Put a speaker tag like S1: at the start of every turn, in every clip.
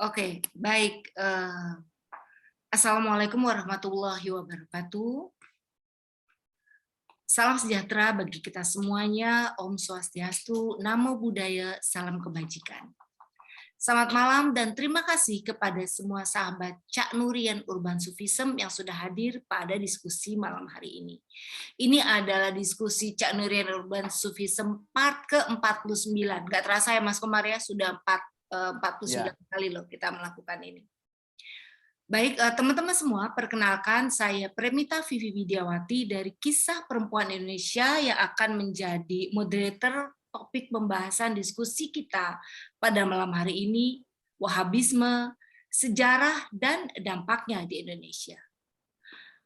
S1: Oke, baik. Assalamualaikum warahmatullahi wabarakatuh. Salam sejahtera bagi kita semuanya. Om Swastiastu, Namo Buddhaya, salam kebajikan. Selamat malam dan terima kasih kepada semua sahabat Cak Nurian Urban Sufism yang sudah hadir pada diskusi malam hari ini. Ini adalah diskusi Cak Nurian Urban Sufism part ke-49. Gak terasa ya Mas Komar ya, sudah 49
S2: Ya,
S1: kali loh kita melakukan ini. Baik, teman-teman semua, perkenalkan saya Premita Vivi Widiawati dari Kisah Perempuan Indonesia yang akan menjadi moderator topik pembahasan diskusi kita pada malam hari ini, Wahabisme, sejarah dan dampaknya di Indonesia.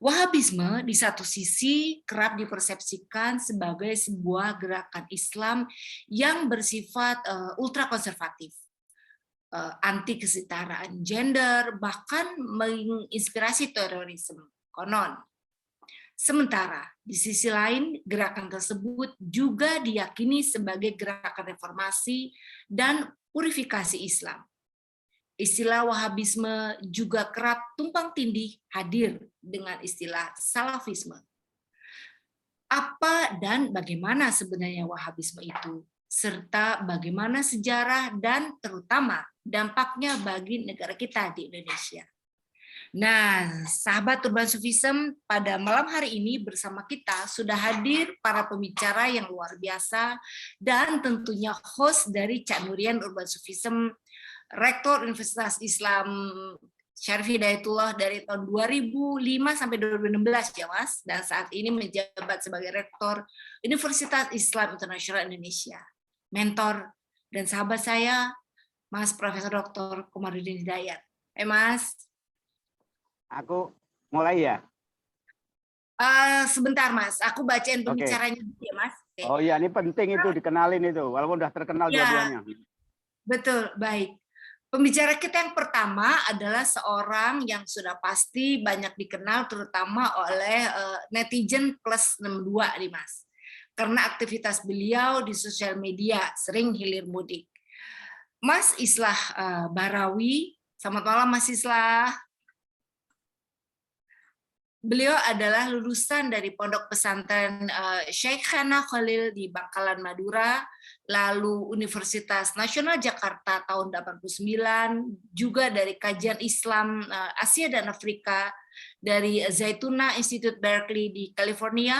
S1: Wahabisme di satu sisi kerap dipersepsikan sebagai sebuah gerakan Islam yang bersifat ultrakonservatif, anti kesetaraan gender, bahkan menginspirasi terorisme konon. Sementara di sisi lain, gerakan tersebut juga diyakini sebagai gerakan reformasi dan purifikasi Islam. Istilah Wahabisme juga kerap tumpang tindih hadir dengan istilah Salafisme. Apa dan bagaimana sebenarnya Wahabisme itu, serta bagaimana sejarah dan terutama dampaknya bagi negara kita di Indonesia. Nah, sahabat Urban Sufism, pada malam hari ini bersama kita sudah hadir para pembicara yang luar biasa dan tentunya host dari Cak Nurian Urban Sufism, Rektor Universitas Islam Syarif Hidayatullah dari tahun 2005 sampai 2016 ya Mas, dan saat ini menjabat sebagai Rektor Universitas Islam Internasional Indonesia. Mentor dan sahabat saya, Mas Profesor Dr. Komarudin Hidayat. Mas.
S2: aku mulai ya.
S1: Sebentar Mas, aku bacain
S2: Oke.
S1: pembicaranya dulu ya Mas. Oke.
S2: Oh iya, ini penting itu dikenalin itu, walaupun udah terkenal
S1: Ya,
S2: dua-duanya.
S1: betul, baik. Pembicara kita yang pertama adalah seorang yang sudah pasti banyak dikenal terutama oleh netizen plus 62 nih Mas. Karena aktivitas beliau di sosial media sering hilir mudik. Mas Islah Barawi, selamat malam Mas Islah. Beliau adalah lulusan dari Pondok Pesantren Syekhana Khalil di Bangkalan, Madura, lalu Universitas Nasional Jakarta tahun 89, juga dari Kajian Islam Asia dan Afrika dari Zaytuna Institute Berkeley di California.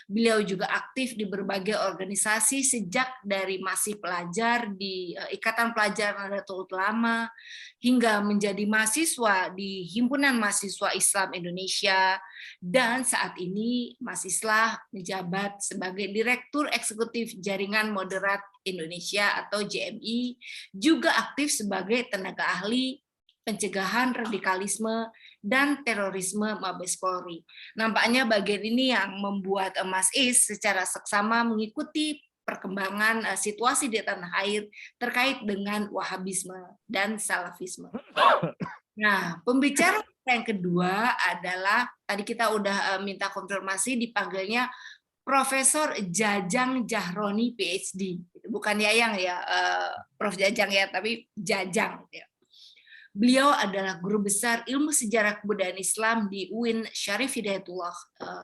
S1: Beliau juga aktif di berbagai organisasi sejak dari masih pelajar di Ikatan Pelajar Nahdlatul Ulama hingga menjadi mahasiswa di Himpunan Mahasiswa Islam Indonesia, dan saat ini Mas Islah menjabat sebagai Direktur Eksekutif Jaringan Moderat Indonesia atau JMI, juga aktif sebagai tenaga ahli pencegahan radikalisme dan terorisme Mabes Polri. Nampaknya bagian ini yang membuat Mas Is secara seksama mengikuti perkembangan situasi di tanah air terkait dengan Wahabisme dan Salafisme. Nah, pembicara yang kedua adalah, tadi kita udah minta konfirmasi dipanggilnya Profesor Jajang Jahroni PhD. Bukan Yayang ya, Prof. Jajang ya, tapi Jajang. Ya. Beliau adalah guru besar ilmu sejarah kebudayaan Islam di UIN Syarif Hidayatullah.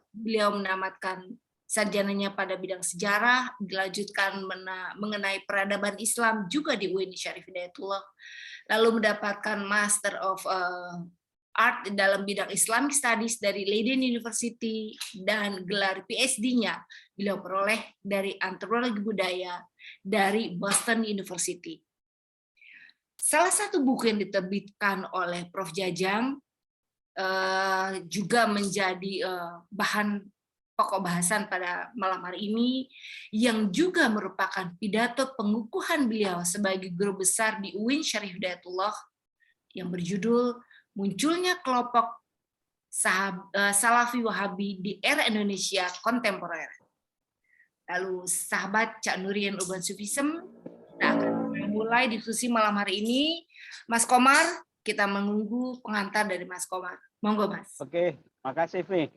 S1: Beliau menamatkan sarjananya pada bidang sejarah, dilanjutkan mengenai peradaban Islam juga di UIN Syarif Hidayatullah, lalu mendapatkan Master of Art dalam bidang Islamic Studies dari Leiden University, dan gelar PhD-nya beliau peroleh dari Antropologi Budaya dari Boston University. Salah satu buku yang diterbitkan oleh Prof. Jajang juga menjadi bahan pokok bahasan pada malam hari ini, yang juga merupakan pidato pengukuhan beliau sebagai guru besar di UIN Syarif Hidayatullah yang berjudul Munculnya Kelompok Salafi Wahabi di Era Indonesia Kontemporer. Lalu sahabat Cak Nurian Urban Sufism, kita akan mulai diskusi malam hari ini. Mas Komar, kita menunggu pengantar dari Mas Komar. Monggo Mas.
S2: Oke, makasih Vi.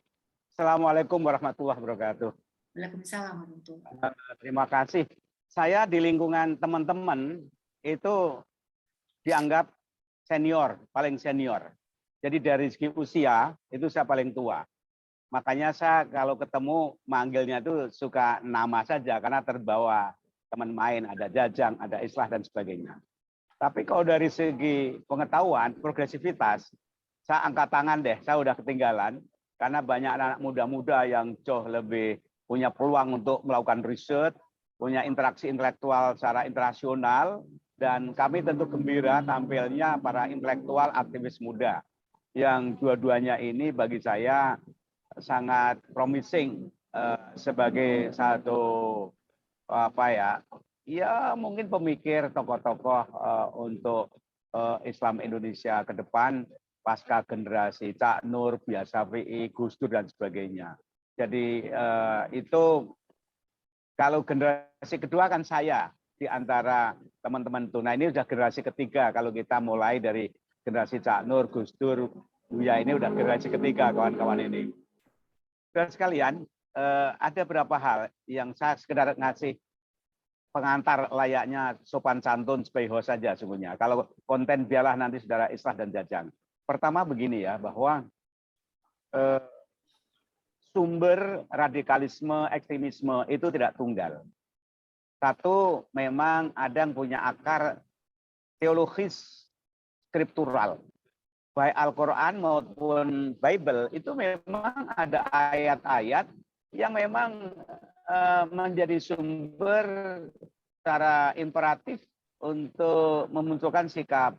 S2: Assalamualaikum warahmatullahi wabarakatuh.
S1: Waalaikumsalam warahmatullahi wabarakatuh.
S2: Terima kasih. Saya di lingkungan teman-teman itu dianggap senior, paling senior. Jadi dari segi usia itu saya paling tua. Makanya saya kalau ketemu manggilnya itu suka nama saja karena terbawa teman main, ada Jajang, ada Islah dan sebagainya. Tapi kalau dari segi pengetahuan, progresivitas, saya angkat tangan deh, saya udah ketinggalan karena banyak anak muda-muda yang jauh lebih punya peluang untuk melakukan riset, punya interaksi intelektual secara internasional, dan kami tentu gembira tampilnya para intelektual aktivis muda yang dua-duanya ini bagi saya sangat promising sebagai satu ya mungkin pemikir tokoh-tokoh untuk Islam Indonesia ke depan pasca generasi Cak Nur, Buya Syafi'i, Gus Dur dan sebagainya. Jadi itu kalau generasi kedua kan saya di antara teman-teman itu. Nah ini sudah generasi ketiga kalau kita mulai dari generasi Cak Nur, Gus Dur, Buya ini udah generasi ketiga kawan-kawan ini. Dan sekalian, ada beberapa hal yang saya sekedar ngasih pengantar layaknya sopan santun sebagai host saja sungguhnya. Kalau konten biarlah nanti saudara Islah dan Jajang. Pertama begini ya, bahwa sumber radikalisme, ekstremisme itu tidak tunggal. Satu, memang ada yang punya akar teologis skriptural. Baik Al-Quran maupun Bible itu memang ada ayat-ayat yang memang menjadi sumber secara imperatif untuk memunculkan sikap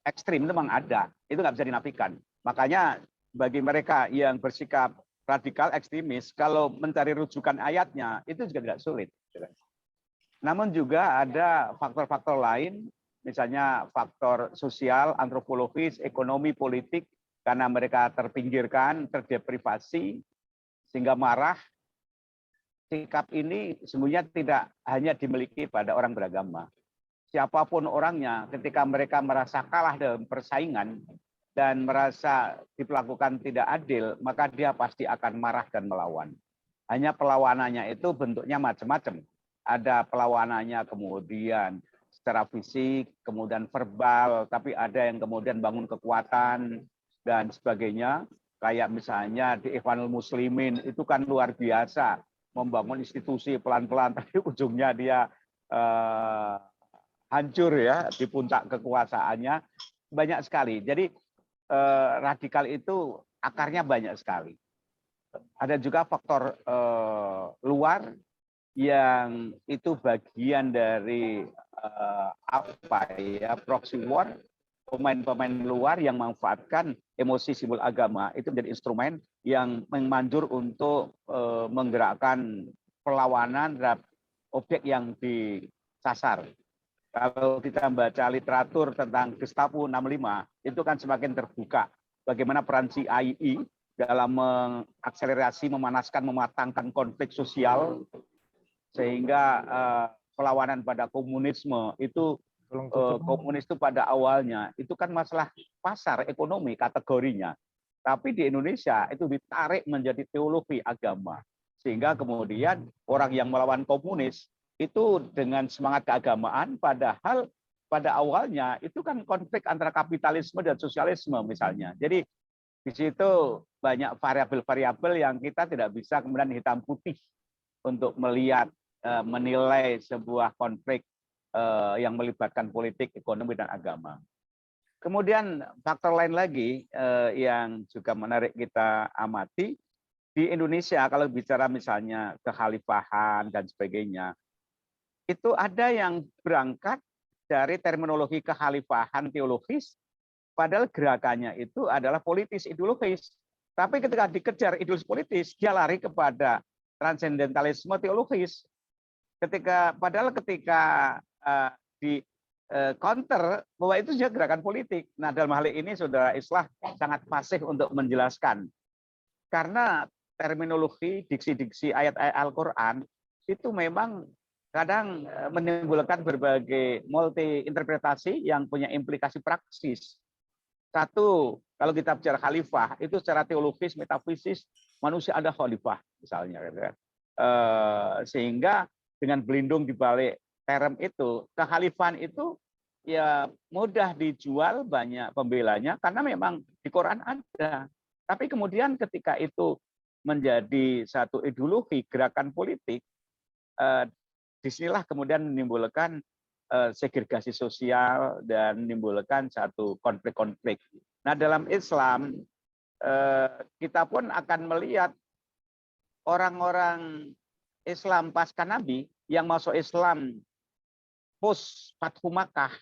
S2: ekstrim itu memang ada. Itu nggak bisa dinafikan. Makanya bagi mereka yang bersikap radikal ekstremis, kalau mencari rujukan ayatnya itu juga tidak sulit. Namun juga ada faktor-faktor lain, misalnya faktor sosial, antropologis, ekonomi, politik, karena mereka terpinggirkan, terdeprivasi, sehingga marah. Sikap ini sebenarnya tidak hanya dimiliki pada orang beragama. Siapapun orangnya, ketika mereka merasa kalah dalam persaingan dan merasa diperlakukan tidak adil, maka dia pasti akan marah dan melawan. Hanya perlawanannya itu bentuknya macam-macam. Ada perlawanannya kemudian secara fisik, kemudian verbal, tapi ada yang kemudian bangun kekuatan dan sebagainya. Kayak misalnya di Ikhwanul Muslimin itu kan luar biasa membangun institusi pelan-pelan, tapi ujungnya dia hancur ya di puncak kekuasaannya. Banyak sekali. Jadi radikal itu akarnya banyak sekali. Ada juga faktor luar yang itu bagian dari proxy war, pemain-pemain luar yang memanfaatkan emosi simbol agama itu menjadi instrumen yang memanjur untuk menggerakkan perlawanan terhadap objek yang disasar. Kalau kita baca literatur tentang Gestapo 65, itu kan semakin terbuka bagaimana peran CIA dalam mengakselerasi, memanaskan, mematangkan konflik sosial, sehingga perlawanan pada komunisme itu komunis itu pada awalnya itu kan masalah pasar ekonomi kategorinya, tapi di Indonesia itu ditarik menjadi teologi agama, sehingga kemudian orang yang melawan komunis itu dengan semangat keagamaan, padahal pada awalnya itu kan konflik antara kapitalisme dan sosialisme misalnya. Jadi di situ banyak variabel-variabel yang kita tidak bisa kemudian hitam putih untuk melihat, menilai sebuah konflik yang melibatkan politik, ekonomi, dan agama. Kemudian faktor lain lagi yang juga menarik kita amati, di Indonesia kalau bicara misalnya kekhalifahan dan sebagainya, itu ada yang berangkat dari terminologi kekhalifahan teologis, padahal gerakannya itu adalah politis ideologis. Tapi ketika dikejar ideologis politis, dia lari kepada transendentalisme teologis. Padahal ketika di counter bahwa itu juga gerakan politik. Nah, dalam hal ini saudara Islah sangat fasih untuk menjelaskan. Karena terminologi, diksi-diksi ayat-ayat Al-Quran itu memang kadang menimbulkan berbagai multi interpretasi yang punya implikasi praksis. Satu, kalau kita bicara khalifah, itu secara teologis, metafisis, manusia ada khalifah misalnya. Sehingga dengan berlindung di balik term itu, kekhalifahan itu ya mudah dijual, banyak pembelanya karena memang di Quran ada. Tapi kemudian ketika itu menjadi satu ideologi gerakan politik, disinilah kemudian menimbulkan segregasi sosial dan menimbulkan satu konflik-konflik. Nah, dalam Islam kita pun akan melihat orang-orang Islam pasca Nabi yang masuk Islam post Fathu Makkah,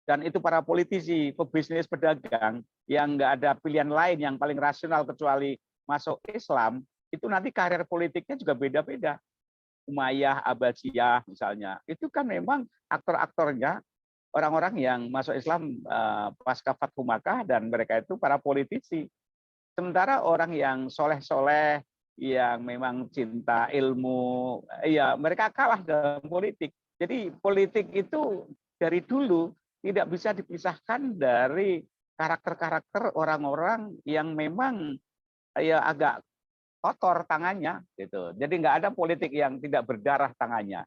S2: dan itu para politisi, pebisnis, pedagang yang nggak ada pilihan lain yang paling rasional kecuali masuk Islam, itu nanti karir politiknya juga beda-beda. Umayyah, Abbasiyah misalnya, itu kan memang aktor-aktornya orang-orang yang masuk Islam pasca Fathu Makkah, dan mereka itu para politisi. Sementara orang yang soleh-soleh, yang memang cinta ilmu, ya mereka kalah dalam politik. Jadi politik itu dari dulu tidak bisa dipisahkan dari karakter-karakter orang-orang yang memang ya agak kotor tangannya gitu. Jadi nggak ada politik yang tidak berdarah tangannya.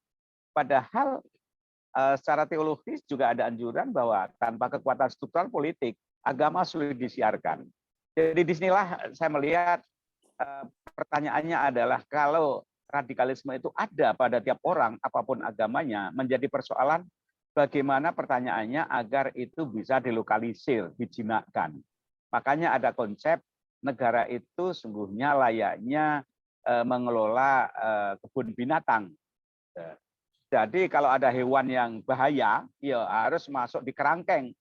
S2: Padahal secara teologis juga ada anjuran bahwa tanpa kekuatan struktural politik, agama sulit disiarkan. Jadi disinilah saya melihat pertanyaannya adalah kalau radikalisme itu ada pada tiap orang, apapun agamanya, menjadi persoalan bagaimana pertanyaannya agar itu bisa dilokalisir, dijinakkan. Makanya ada konsep negara itu sungguhnya layaknya mengelola kebun binatang. Jadi kalau ada hewan yang bahaya, ya harus masuk di kerangkeng,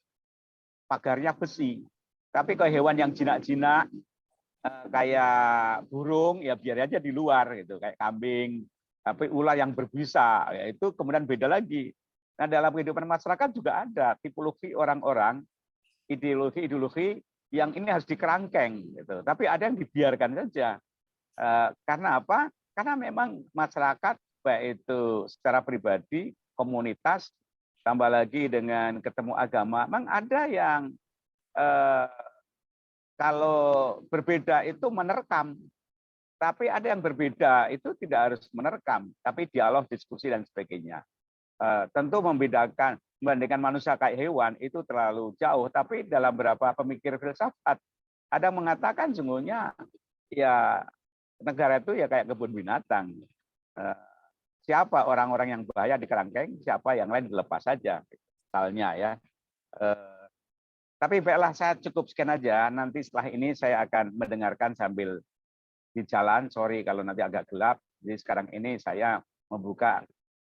S2: pagarnya besi. Tapi kalau hewan yang jinak-jinak, kayak burung, ya biar aja di luar, gitu, kayak kambing. Tapi ular yang berbisa, ya itu kemudian beda lagi. Nah, dalam kehidupan masyarakat juga ada tipologi orang-orang, ideologi-ideologi yang ini harus dikerangkeng, gitu. Tapi ada yang dibiarkan saja. Karena apa? Karena memang masyarakat, baik itu secara pribadi, komunitas, tambah lagi dengan ketemu agama, memang ada yang kalau berbeda itu menerkam. Tapi ada yang berbeda itu tidak harus menerkam, tapi dialog, diskusi, dan sebagainya. Tentu membandingkan manusia kayak hewan itu terlalu jauh, tapi dalam beberapa pemikir filsafat ada yang mengatakan sungguhnya ya negara itu ya kayak kebun binatang. Siapa orang-orang yang bahaya di kerangkeng, siapa yang lain dilepas saja, misalnya ya. Tapi baiklah, saya cukup sekian aja. Nanti setelah ini saya akan mendengarkan sambil di jalan. Sorry kalau nanti agak gelap. Jadi sekarang ini saya membuka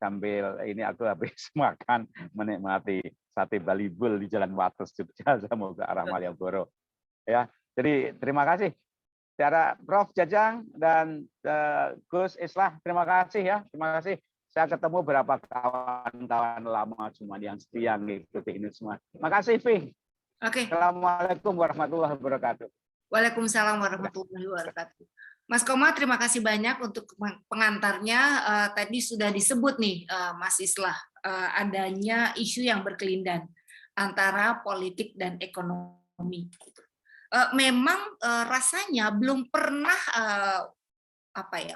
S2: sambil ini aku habis makan, menikmati sate Balibul di Jalan Wates Jogja. Saya mau ke arah Malioboro. Ya, jadi terima kasih. Secara Prof Jajang dan Gus Islah, terima kasih ya. Terima kasih. Saya ketemu beberapa kawan-kawan lama cuma yang setia ngikuti ini semua. Terima kasih, Vi.
S1: Oke.
S2: Assalamualaikum warahmatullahi wabarakatuh.
S1: Waalaikumsalam warahmatullahi wabarakatuh. Mas Koma, terima kasih banyak untuk pengantarnya. Tadi sudah disebut nih, Mas Islah, adanya isu yang berkelindan antara politik dan ekonomi. Memang rasanya belum pernah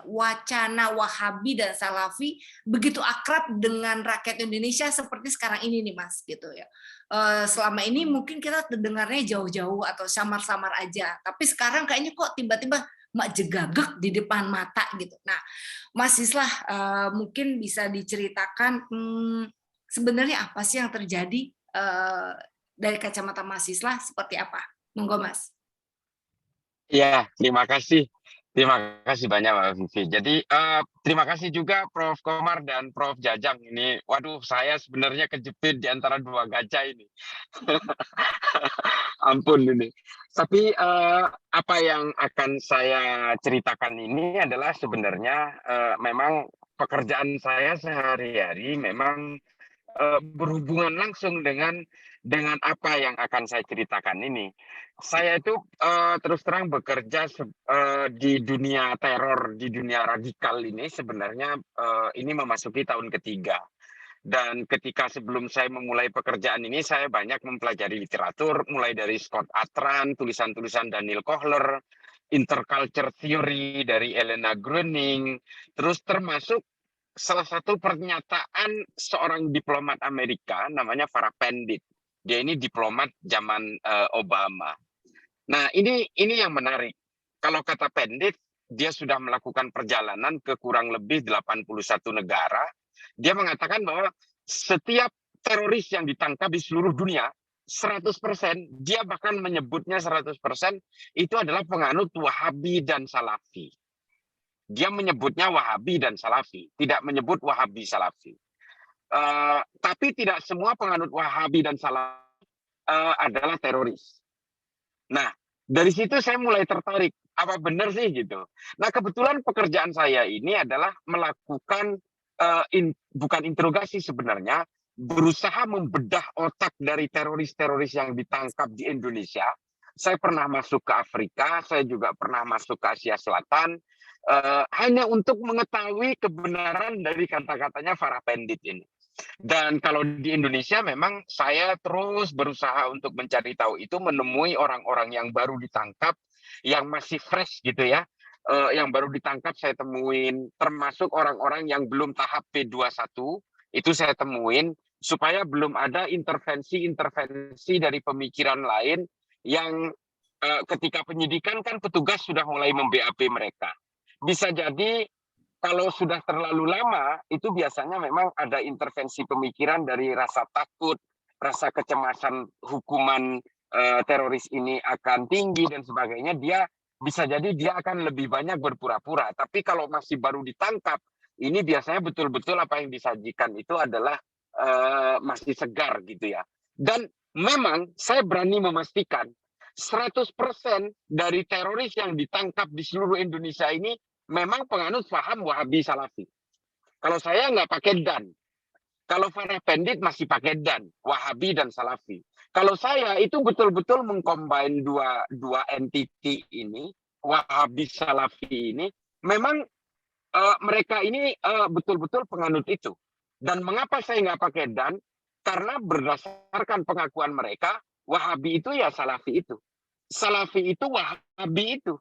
S1: wacana Wahabi dan Salafi begitu akrab dengan rakyat Indonesia seperti sekarang ini nih, Mas, gitu ya. Selama ini mungkin kita terdengarnya jauh-jauh atau samar-samar aja, tapi sekarang kayaknya kok tiba-tiba mak jegagek di depan mata gitu. Nah, Mas Islah mungkin bisa diceritakan sebenarnya apa sih yang terjadi dari kacamata Mas Islah seperti apa? Monggo, Mas.
S3: Iya, terima kasih. Terima kasih banyak, Mbak Vivi. Jadi terima kasih juga Prof. Komar dan Prof. Jajang ini. Waduh, saya sebenarnya kejepit di antara dua gajah ini. Ampun ini. Tapi apa yang akan saya ceritakan ini adalah sebenarnya memang pekerjaan saya sehari-hari memang berhubungan langsung dengan apa yang akan saya ceritakan ini. Saya itu terus terang bekerja di dunia teror, di dunia radikal ini sebenarnya ini memasuki tahun ketiga. Dan ketika sebelum saya memulai pekerjaan ini, saya banyak mempelajari literatur, mulai dari Scott Atran, tulisan-tulisan Daniel Kohler, interculture theory dari Elena Gruening, terus termasuk salah satu pernyataan seorang diplomat Amerika namanya Farah Pandit. Dia ini diplomat zaman Obama. Nah, ini yang menarik. Kalau kata Pandit, dia sudah melakukan perjalanan ke kurang lebih 81 negara. Dia mengatakan bahwa setiap teroris yang ditangkap di seluruh dunia, 100%, dia bahkan menyebutnya 100%, itu adalah penganut Wahabi dan Salafi. Dia menyebutnya Wahabi dan Salafi, tidak menyebut Wahabi Salafi. Tapi tidak semua penganut Wahabi dan Salafi adalah teroris. Nah, dari situ saya mulai tertarik. Apa benar sih gitu? Nah, kebetulan pekerjaan saya ini adalah melakukan bukan interogasi sebenarnya, berusaha membedah otak dari teroris-teroris yang ditangkap di Indonesia. Saya pernah masuk ke Afrika, saya juga pernah masuk ke Asia Selatan, hanya untuk mengetahui kebenaran dari kata-katanya Farah Pandit ini. Dan kalau di Indonesia memang saya terus berusaha untuk mencari tahu itu, menemui orang-orang yang baru ditangkap, yang masih fresh gitu ya, yang baru ditangkap saya temuin, termasuk orang-orang yang belum tahap P21, itu saya temuin, supaya belum ada intervensi-intervensi dari pemikiran lain yang ketika penyidikan kan petugas sudah mulai mem-BAP mereka. Bisa jadi kalau sudah terlalu lama, itu biasanya memang ada intervensi pemikiran dari rasa takut, rasa kecemasan hukuman teroris ini akan tinggi dan sebagainya. Dia bisa jadi dia akan lebih banyak berpura-pura. Tapi kalau masih baru ditangkap, ini biasanya betul-betul apa yang disajikan itu adalah masih segar gitu ya. Dan memang saya berani memastikan 100% dari teroris yang ditangkap di seluruh Indonesia ini memang penganut paham Wahabi Salafi. Kalau saya nggak pakai dan. Kalau Farah Pandit masih pakai dan, Wahabi dan Salafi. Kalau saya itu betul-betul mengcombine dua entity ini, Wahabi Salafi ini, memang mereka ini betul-betul penganut itu. Dan mengapa saya nggak pakai dan? Karena berdasarkan pengakuan mereka, Wahabi itu ya Salafi itu. Salafi itu Wahabi itu.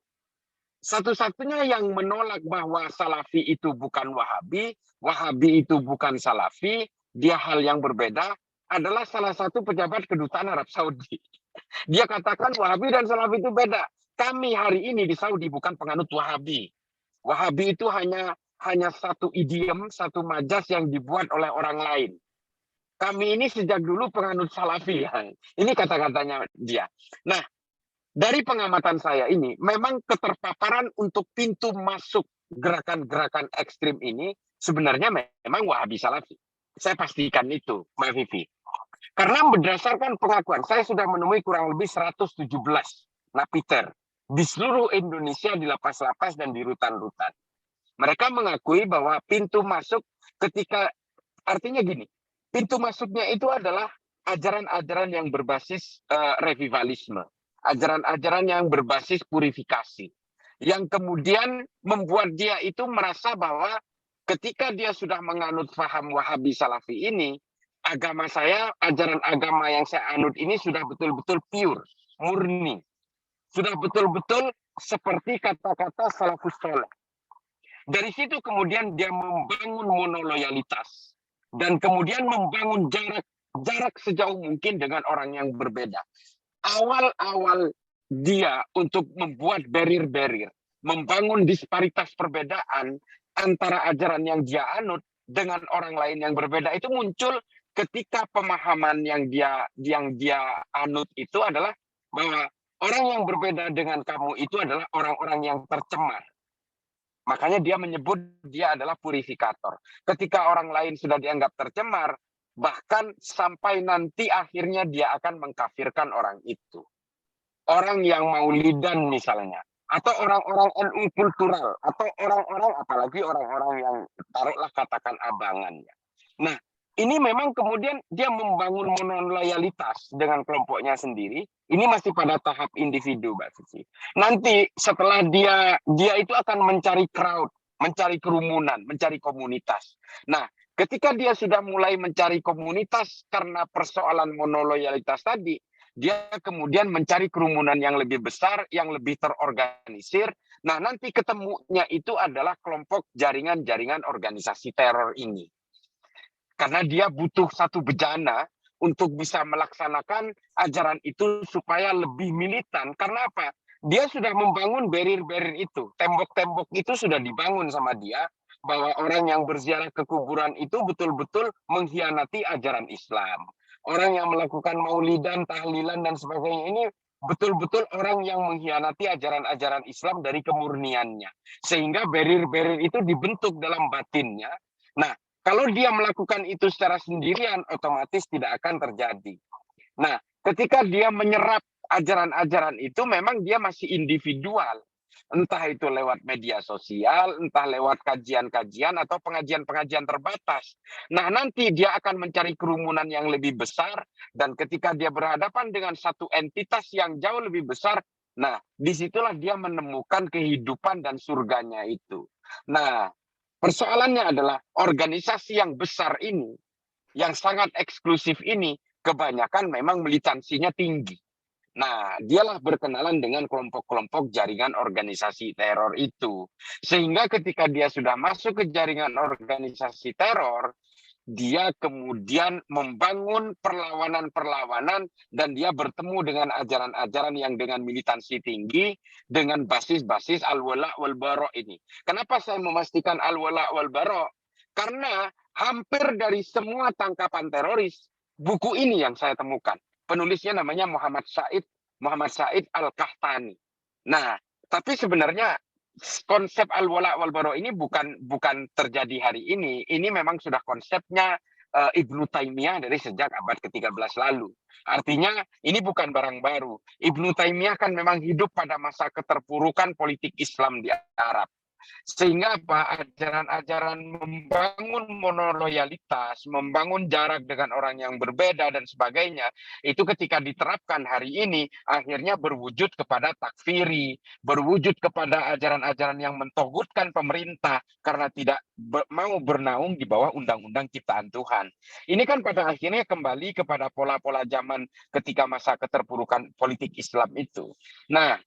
S3: Satu-satunya yang menolak bahwa Salafi itu bukan Wahabi, Wahabi itu bukan Salafi, dia hal yang berbeda, adalah salah satu pejabat kedutaan Arab Saudi. Dia katakan Wahabi dan Salafi itu beda. Kami hari ini di Saudi bukan penganut Wahabi. Wahabi itu hanya satu idiom, satu majas yang dibuat oleh orang lain. Kami ini sejak dulu penganut Salafi. Ini kata-katanya dia. Nah, dari pengamatan saya ini, memang keterpaparan untuk pintu masuk gerakan-gerakan ekstrim ini sebenarnya memang Wahabi Salafi. Saya pastikan itu, Mbak Vivi. Karena berdasarkan pengakuan, saya sudah menemui kurang lebih 117 napiter di seluruh Indonesia, di lapas-lapas dan di rutan-rutan. Mereka mengakui bahwa pintu masuk ketika, artinya gini, pintu masuknya itu adalah ajaran-ajaran yang berbasis revivalisme. Ajaran-ajaran yang berbasis purifikasi, yang kemudian membuat dia itu merasa bahwa ketika dia sudah menganut paham Wahabi Salafi ini, agama saya, ajaran agama yang saya anut ini sudah betul-betul pure, murni, sudah betul-betul seperti kata-kata salafus saleh. Dari situ kemudian dia membangun monoloyalitas dan kemudian membangun jarak sejauh mungkin dengan orang yang berbeda. Awal-awal dia untuk membuat barrier-barrier, membangun disparitas perbedaan antara ajaran yang dia anut dengan orang lain yang berbeda, itu muncul ketika pemahaman yang dia anut itu adalah bahwa orang yang berbeda dengan kamu itu adalah orang-orang yang tercemar. Makanya dia menyebut dia adalah purifikator. Ketika orang lain sudah dianggap tercemar, bahkan sampai nanti akhirnya dia akan mengkafirkan orang itu. Orang yang Maulidan misalnya, atau orang-orang NU kultural, atau orang-orang, apalagi orang-orang yang taruhlah katakan abangannya. Nah, ini memang kemudian dia membangun monoloyalitas dengan kelompoknya sendiri. Ini masih pada tahap individu, Mbak Sisi. Nanti setelah dia itu akan mencari crowd, mencari kerumunan, mencari komunitas. Nah, ketika dia sudah mulai mencari komunitas karena persoalan monoloyalitas tadi, dia kemudian mencari kerumunan yang lebih besar, yang lebih terorganisir, Nah, nanti ketemunya itu adalah kelompok jaringan-jaringan organisasi teror ini. Karena dia butuh satu bejana untuk bisa melaksanakan ajaran itu supaya lebih militan. Karena apa? Dia sudah membangun barrier-barrier itu. Tembok-tembok itu sudah dibangun sama dia, bahwa orang yang berziarah ke kuburan itu betul-betul mengkhianati ajaran Islam. Orang yang melakukan maulidan, tahlilan, dan sebagainya ini betul-betul orang yang mengkhianati ajaran-ajaran Islam dari kemurniannya. Sehingga barrier-barrier itu dibentuk dalam batinnya. Nah, kalau dia melakukan itu secara sendirian, otomatis tidak akan terjadi. Nah, ketika dia menyerap ajaran-ajaran itu, memang dia masih individual. Entah itu lewat media sosial, entah lewat kajian-kajian, atau pengajian-pengajian terbatas. Nah, nanti dia akan mencari kerumunan yang lebih besar, dan ketika dia berhadapan dengan satu entitas yang jauh lebih besar, nah, disitulah dia menemukan kehidupan dan surganya itu. Nah, persoalannya adalah organisasi yang besar ini, yang sangat eksklusif ini, kebanyakan memang militansinya tinggi. Nah, dialah berkenalan dengan kelompok-kelompok jaringan organisasi teror itu. Sehingga ketika dia sudah masuk ke jaringan organisasi teror, dia kemudian membangun perlawanan-perlawanan dan dia bertemu dengan ajaran-ajaran yang dengan militansi tinggi, dengan basis-basis al-wala wal-bara ini. Kenapa saya memastikan al-wala wal-bara? Karena hampir dari semua tangkapan teroris, buku ini yang saya temukan. Penulisnya namanya Muhammad Said Al-Qahtani. Nah, tapi sebenarnya konsep al-wala wal bara ini bukan terjadi hari ini. Ini memang sudah konsepnya Ibnu Taimiyah dari sejak abad ke-13 lalu. Artinya ini bukan barang baru. Ibnu Taimiyah kan memang hidup pada masa keterpurukan politik Islam di Arab. Sehingga apa, ajaran-ajaran membangun monoloyalitas, membangun jarak dengan orang yang berbeda dan sebagainya, itu ketika diterapkan hari ini akhirnya berwujud kepada takfiri, berwujud kepada ajaran-ajaran yang mentogutkan pemerintah karena tidak mau bernaung di bawah undang-undang ciptaan Tuhan. Ini kan pada akhirnya kembali kepada pola-pola zaman ketika masa keterpurukan politik Islam itu. Nah,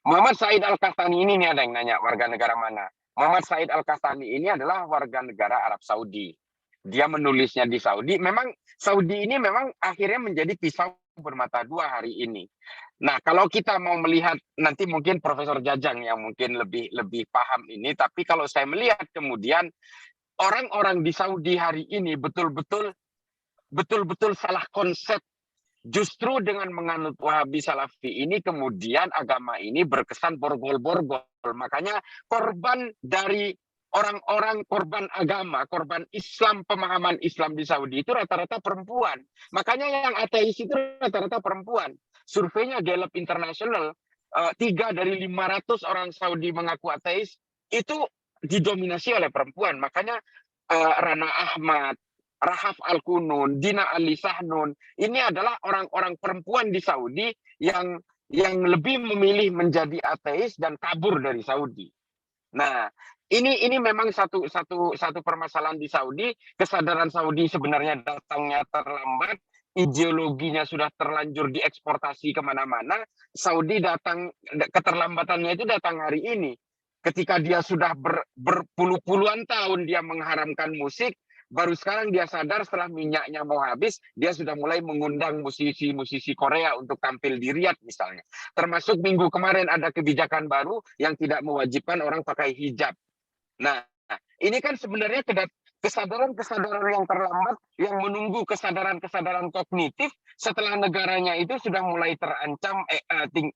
S3: Muhammad Said Al-Qahtani ini nih, ada yang nanya warga negara mana. Muhammad Said Al-Qahtani ini adalah warga negara Arab Saudi. Dia menulisnya di Saudi. Memang Saudi ini memang akhirnya menjadi pisau bermata dua hari ini. Nah, kalau kita mau melihat, nanti mungkin Profesor Jajang yang mungkin lebih paham ini, tapi kalau saya melihat kemudian orang-orang di Saudi hari ini betul-betul salah konsep. Justru dengan menganut Wahabi Salafi ini kemudian agama ini berkesan borgol-borgol. Makanya korban dari orang-orang korban agama, korban Islam, pemahaman Islam di Saudi itu rata-rata perempuan. Makanya yang ateis itu rata-rata perempuan. Surveinya Gallup International, 3 dari 500 orang Saudi mengaku ateis, itu didominasi oleh perempuan. Makanya Rana Ahmad, Rahaf Al-Kunun, Dina Ali Sahnun, ini adalah orang-orang perempuan di Saudi yang lebih memilih menjadi ateis dan kabur dari Saudi. Nah, ini memang satu permasalahan di Saudi. Kesadaran Saudi sebenarnya datangnya terlambat, ideologinya sudah terlanjur dieksportasi kemana-mana. Saudi datang, keterlambatannya itu datang hari ini. Ketika dia sudah berpuluh-puluhan tahun dia mengharamkan musik, baru sekarang dia sadar setelah minyaknya mau habis, dia sudah mulai mengundang musisi-musisi Korea untuk tampil di Riyadh misalnya. Termasuk minggu kemarin ada kebijakan baru yang tidak mewajibkan orang pakai hijab. Nah, ini kan sebenarnya kesadaran-kesadaran yang terlambat yang menunggu kesadaran-kesadaran kognitif setelah negaranya itu sudah mulai terancam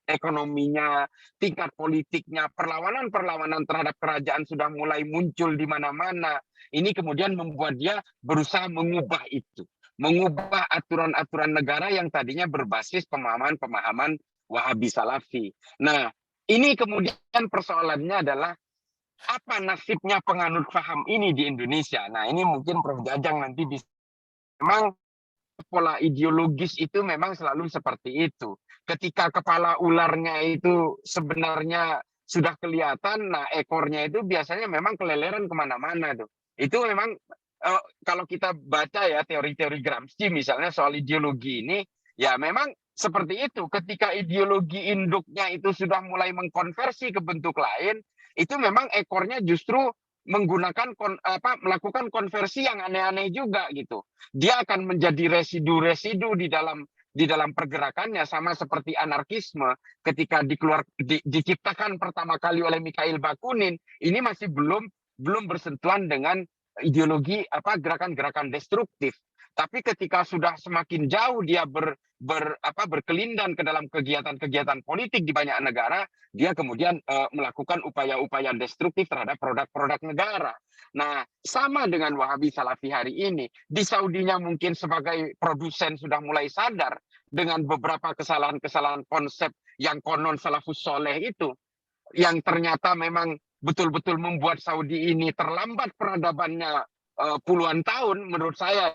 S3: ekonominya, tingkat politiknya, perlawanan-perlawanan terhadap kerajaan sudah mulai muncul di mana-mana. Ini kemudian membuat dia berusaha mengubah itu, mengubah aturan-aturan negara yang tadinya berbasis pemahaman-pemahaman Wahabi Salafi. Nah, ini kemudian persoalannya adalah apa nasibnya penganut paham ini di Indonesia. Nah, ini mungkin Prof. Jajang nanti bisa. Memang pola ideologis itu memang selalu seperti itu. Ketika kepala ularnya itu sebenarnya sudah kelihatan, nah ekornya itu biasanya memang keleleran kemana-mana tuh. Itu memang kalau kita baca ya teori-teori Gramsci misalnya soal ideologi ini, ya memang seperti itu. Ketika ideologi induknya itu sudah mulai mengkonversi ke bentuk lain, itu memang ekornya justru menggunakan melakukan konversi yang aneh-aneh juga gitu. Dia akan menjadi residu-residu di dalam pergerakannya, sama seperti anarkisme ketika diciptakan pertama kali oleh Mikhail Bakunin, ini masih belum bersentuhan dengan ideologi gerakan-gerakan destruktif. Tapi ketika sudah semakin jauh dia berkelindan ke dalam kegiatan-kegiatan politik di banyak negara, dia kemudian melakukan upaya-upaya destruktif terhadap produk-produk negara. Nah, sama dengan Wahabi Salafi hari ini. Di Saudinya mungkin sebagai produsen sudah mulai sadar dengan beberapa kesalahan-kesalahan konsep yang konon salafus soleh itu, yang ternyata memang betul-betul membuat Saudi ini terlambat peradabannya puluhan tahun menurut saya,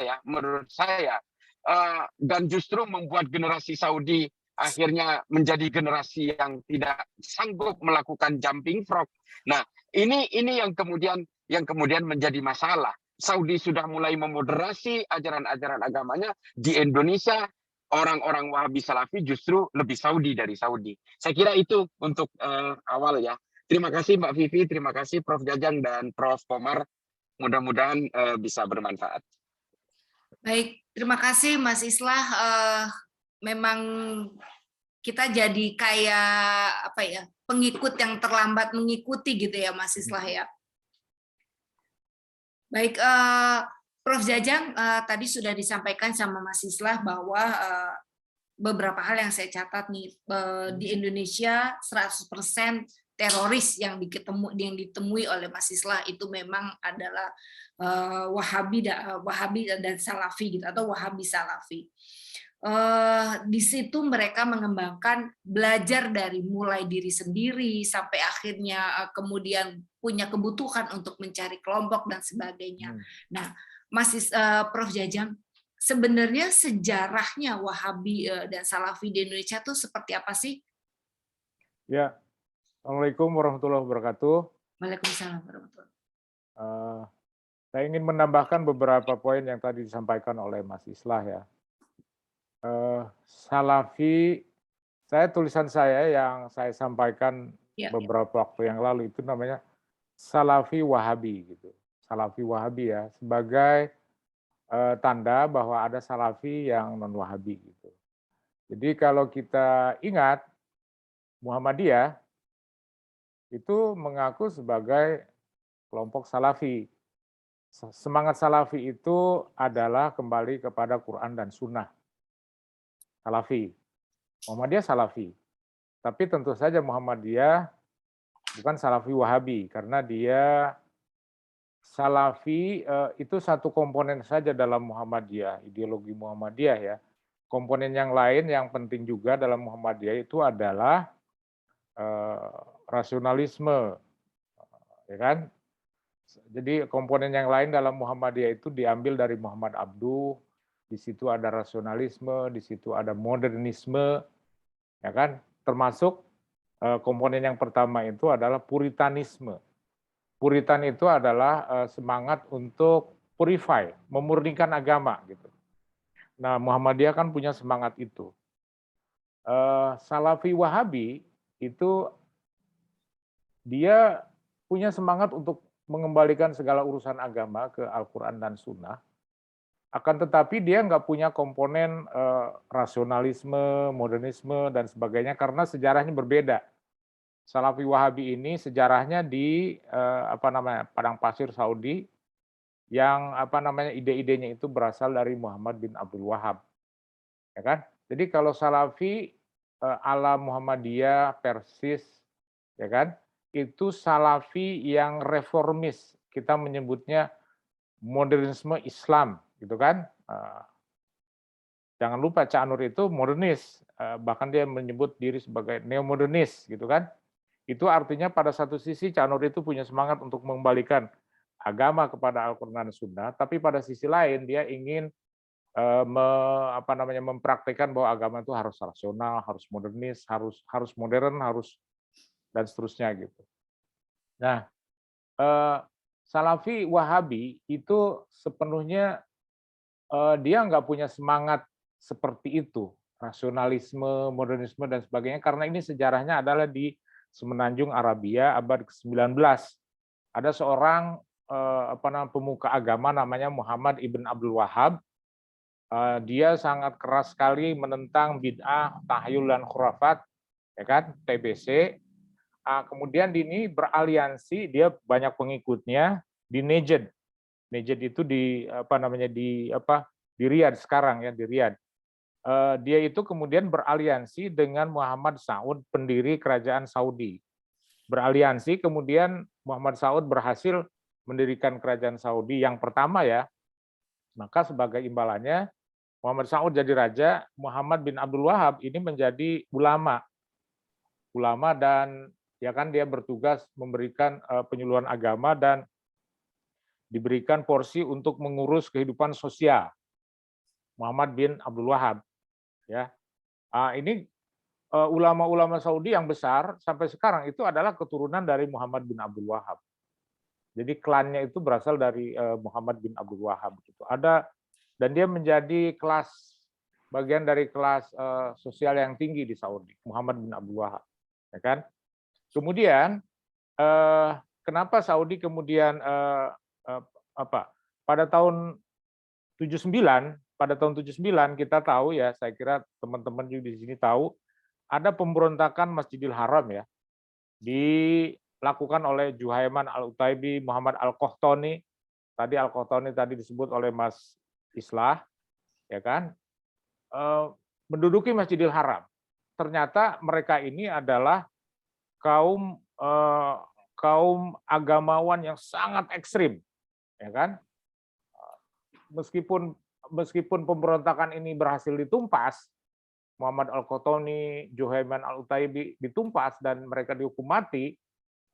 S3: dan justru membuat generasi Saudi akhirnya menjadi generasi yang tidak sanggup melakukan jumping frog. Nah, ini yang kemudian menjadi masalah. Saudi sudah mulai memoderasi ajaran-ajaran agamanya. Di Indonesia orang-orang Wahabi Salafi justru lebih Saudi dari Saudi. Saya kira itu untuk awal ya. Terima kasih Mbak Vivi, terima kasih Prof. Jajang dan Prof. Komar. Mudah-mudahan bisa bermanfaat.
S1: Baik, terima kasih Mas Islah. Memang kita jadi kayak apa ya, pengikut yang terlambat mengikuti gitu ya Mas Islah ya. Baik, Prof. Jajang, tadi sudah disampaikan sama Mas Islah bahwa beberapa hal yang saya catat nih, di Indonesia 100% teroris yang ditemui oleh Mas Islah itu memang adalah Wahabi dan Salafi gitu, atau Wahabi Salafi. Di situ mereka mengembangkan belajar dari mulai diri sendiri sampai akhirnya kemudian punya kebutuhan untuk mencari kelompok dan sebagainya. Nah, Prof. Jajang, sebenarnya sejarahnya Wahabi dan Salafi di Indonesia itu seperti apa sih?
S4: Ya, Assalamualaikum warahmatullahi wabarakatuh.
S1: Waalaikumsalam warahmatullahi wabarakatuh.
S4: Saya ingin menambahkan beberapa poin yang tadi disampaikan oleh Mas Islah ya. Salafi, tulisan saya yang saya sampaikan beberapa waktu yang lalu itu namanya Salafi Wahabi gitu. Salafi Wahabi ya, sebagai tanda bahwa ada Salafi yang non Wahabi gitu. Jadi kalau kita ingat, Muhammadiyah itu mengaku sebagai kelompok Salafi. Semangat Salafi itu adalah kembali kepada Quran dan Sunnah. Salafi. Muhammadiyah Salafi. Tapi tentu saja Muhammadiyah bukan Salafi Wahabi, karena dia Salafi itu satu komponen saja dalam Muhammadiyah, ideologi Muhammadiyah ya. Komponen yang lain yang penting juga dalam Muhammadiyah itu adalah rasionalisme, ya kan? Jadi komponen yang lain dalam Muhammadiyah itu diambil dari Muhammad Abduh. Di situ ada rasionalisme, di situ ada modernisme, ya kan? Termasuk komponen yang pertama itu adalah puritanisme. Puritan itu adalah semangat untuk purify, memurnikan agama gitu. Nah, Muhammadiyah kan punya semangat itu. Salafi Wahabi itu dia punya semangat untuk mengembalikan segala urusan agama ke Al-Quran dan Sunnah. Akan tetapi dia nggak punya komponen rasionalisme, modernisme, dan sebagainya karena sejarahnya berbeda. Salafi Wahabi ini sejarahnya di Padang Pasir Saudi, yang ide-idenya itu berasal dari Muhammad bin Abdul Wahab, ya kan? Jadi kalau Salafi ala Muhammadiyah Persis, ya kan? Itu Salafi yang reformis, kita menyebutnya modernisme Islam, gitu kan? Jangan lupa Cak Nur itu modernis, bahkan dia menyebut diri sebagai neomodernis, gitu kan? Itu artinya pada satu sisi Cak Nur itu punya semangat untuk mengembalikan agama kepada Al-Quran dan Sunnah, tapi pada sisi lain dia ingin mempraktikkan bahwa agama itu harus rasional, harus modernis, harus modern, harus dan seterusnya gitu. Nah, Salafi Wahabi itu sepenuhnya dia nggak punya semangat seperti itu. rasionalisme, modernisme dan sebagainya, karena ini sejarahnya adalah di Semenanjung Arabia abad ke-19. Ada seorang pemuka agama namanya Muhammad ibn Abdul Wahhab. Dia sangat keras sekali menentang bid'ah, tahyul dan khurafat, ya kan, TBC. Kemudian ini beraliansi, dia banyak pengikutnya di Najd. Najd itu di di Riyadh sekarang ya, di Riyadh. Dia itu kemudian beraliansi dengan Muhammad Saud, pendiri kerajaan Saudi. Beraliansi, kemudian Muhammad Saud berhasil mendirikan kerajaan Saudi yang pertama ya. Maka sebagai imbalannya Muhammad Saud jadi raja, Muhammad bin Abdul Wahhab ini menjadi ulama. Ulama dan ya kan dia bertugas memberikan penyuluhan agama dan diberikan porsi untuk mengurus kehidupan sosial. Muhammad bin Abdul Wahhab. Ya, ini ulama-ulama Saudi yang besar sampai sekarang itu adalah keturunan dari Muhammad bin Abdul Wahhab. Jadi klannya itu berasal dari Muhammad bin Abdul Wahhab. Gitu. Dan dia menjadi bagian dari kelas sosial yang tinggi di Saudi, Muhammad bin Abdul Wahhab. Ya kan? Kemudian kenapa Saudi kemudian pada tahun 79 kita tahu ya, saya kira teman-teman juga di sini tahu, ada pemberontakan Masjidil Haram ya, dilakukan oleh Juhaiman Al-Utaibi, Muhammad Al-Qahtani, Al-Qahtani tadi disebut oleh Mas Islah, ya kan, menduduki Masjidil Haram. Ternyata mereka ini adalah kaum agamawan yang sangat ekstrim, ya kan. Meskipun pemberontakan ini berhasil ditumpas, Muhammad Al-Qahtani, Juhaiman Al-Utaibi ditumpas dan mereka dihukum mati,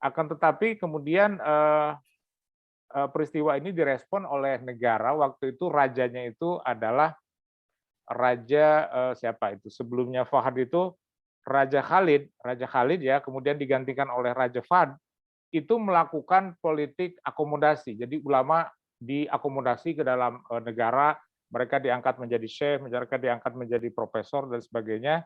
S4: akan tetapi kemudian peristiwa ini direspon oleh negara. Waktu itu rajanya itu adalah raja siapa itu? Sebelumnya Fahd itu Raja Khalid ya, kemudian digantikan oleh Raja Fahd, itu melakukan politik akomodasi. Jadi ulama diakomodasi ke dalam negara, mereka diangkat menjadi syekh, mereka diangkat menjadi profesor dan sebagainya.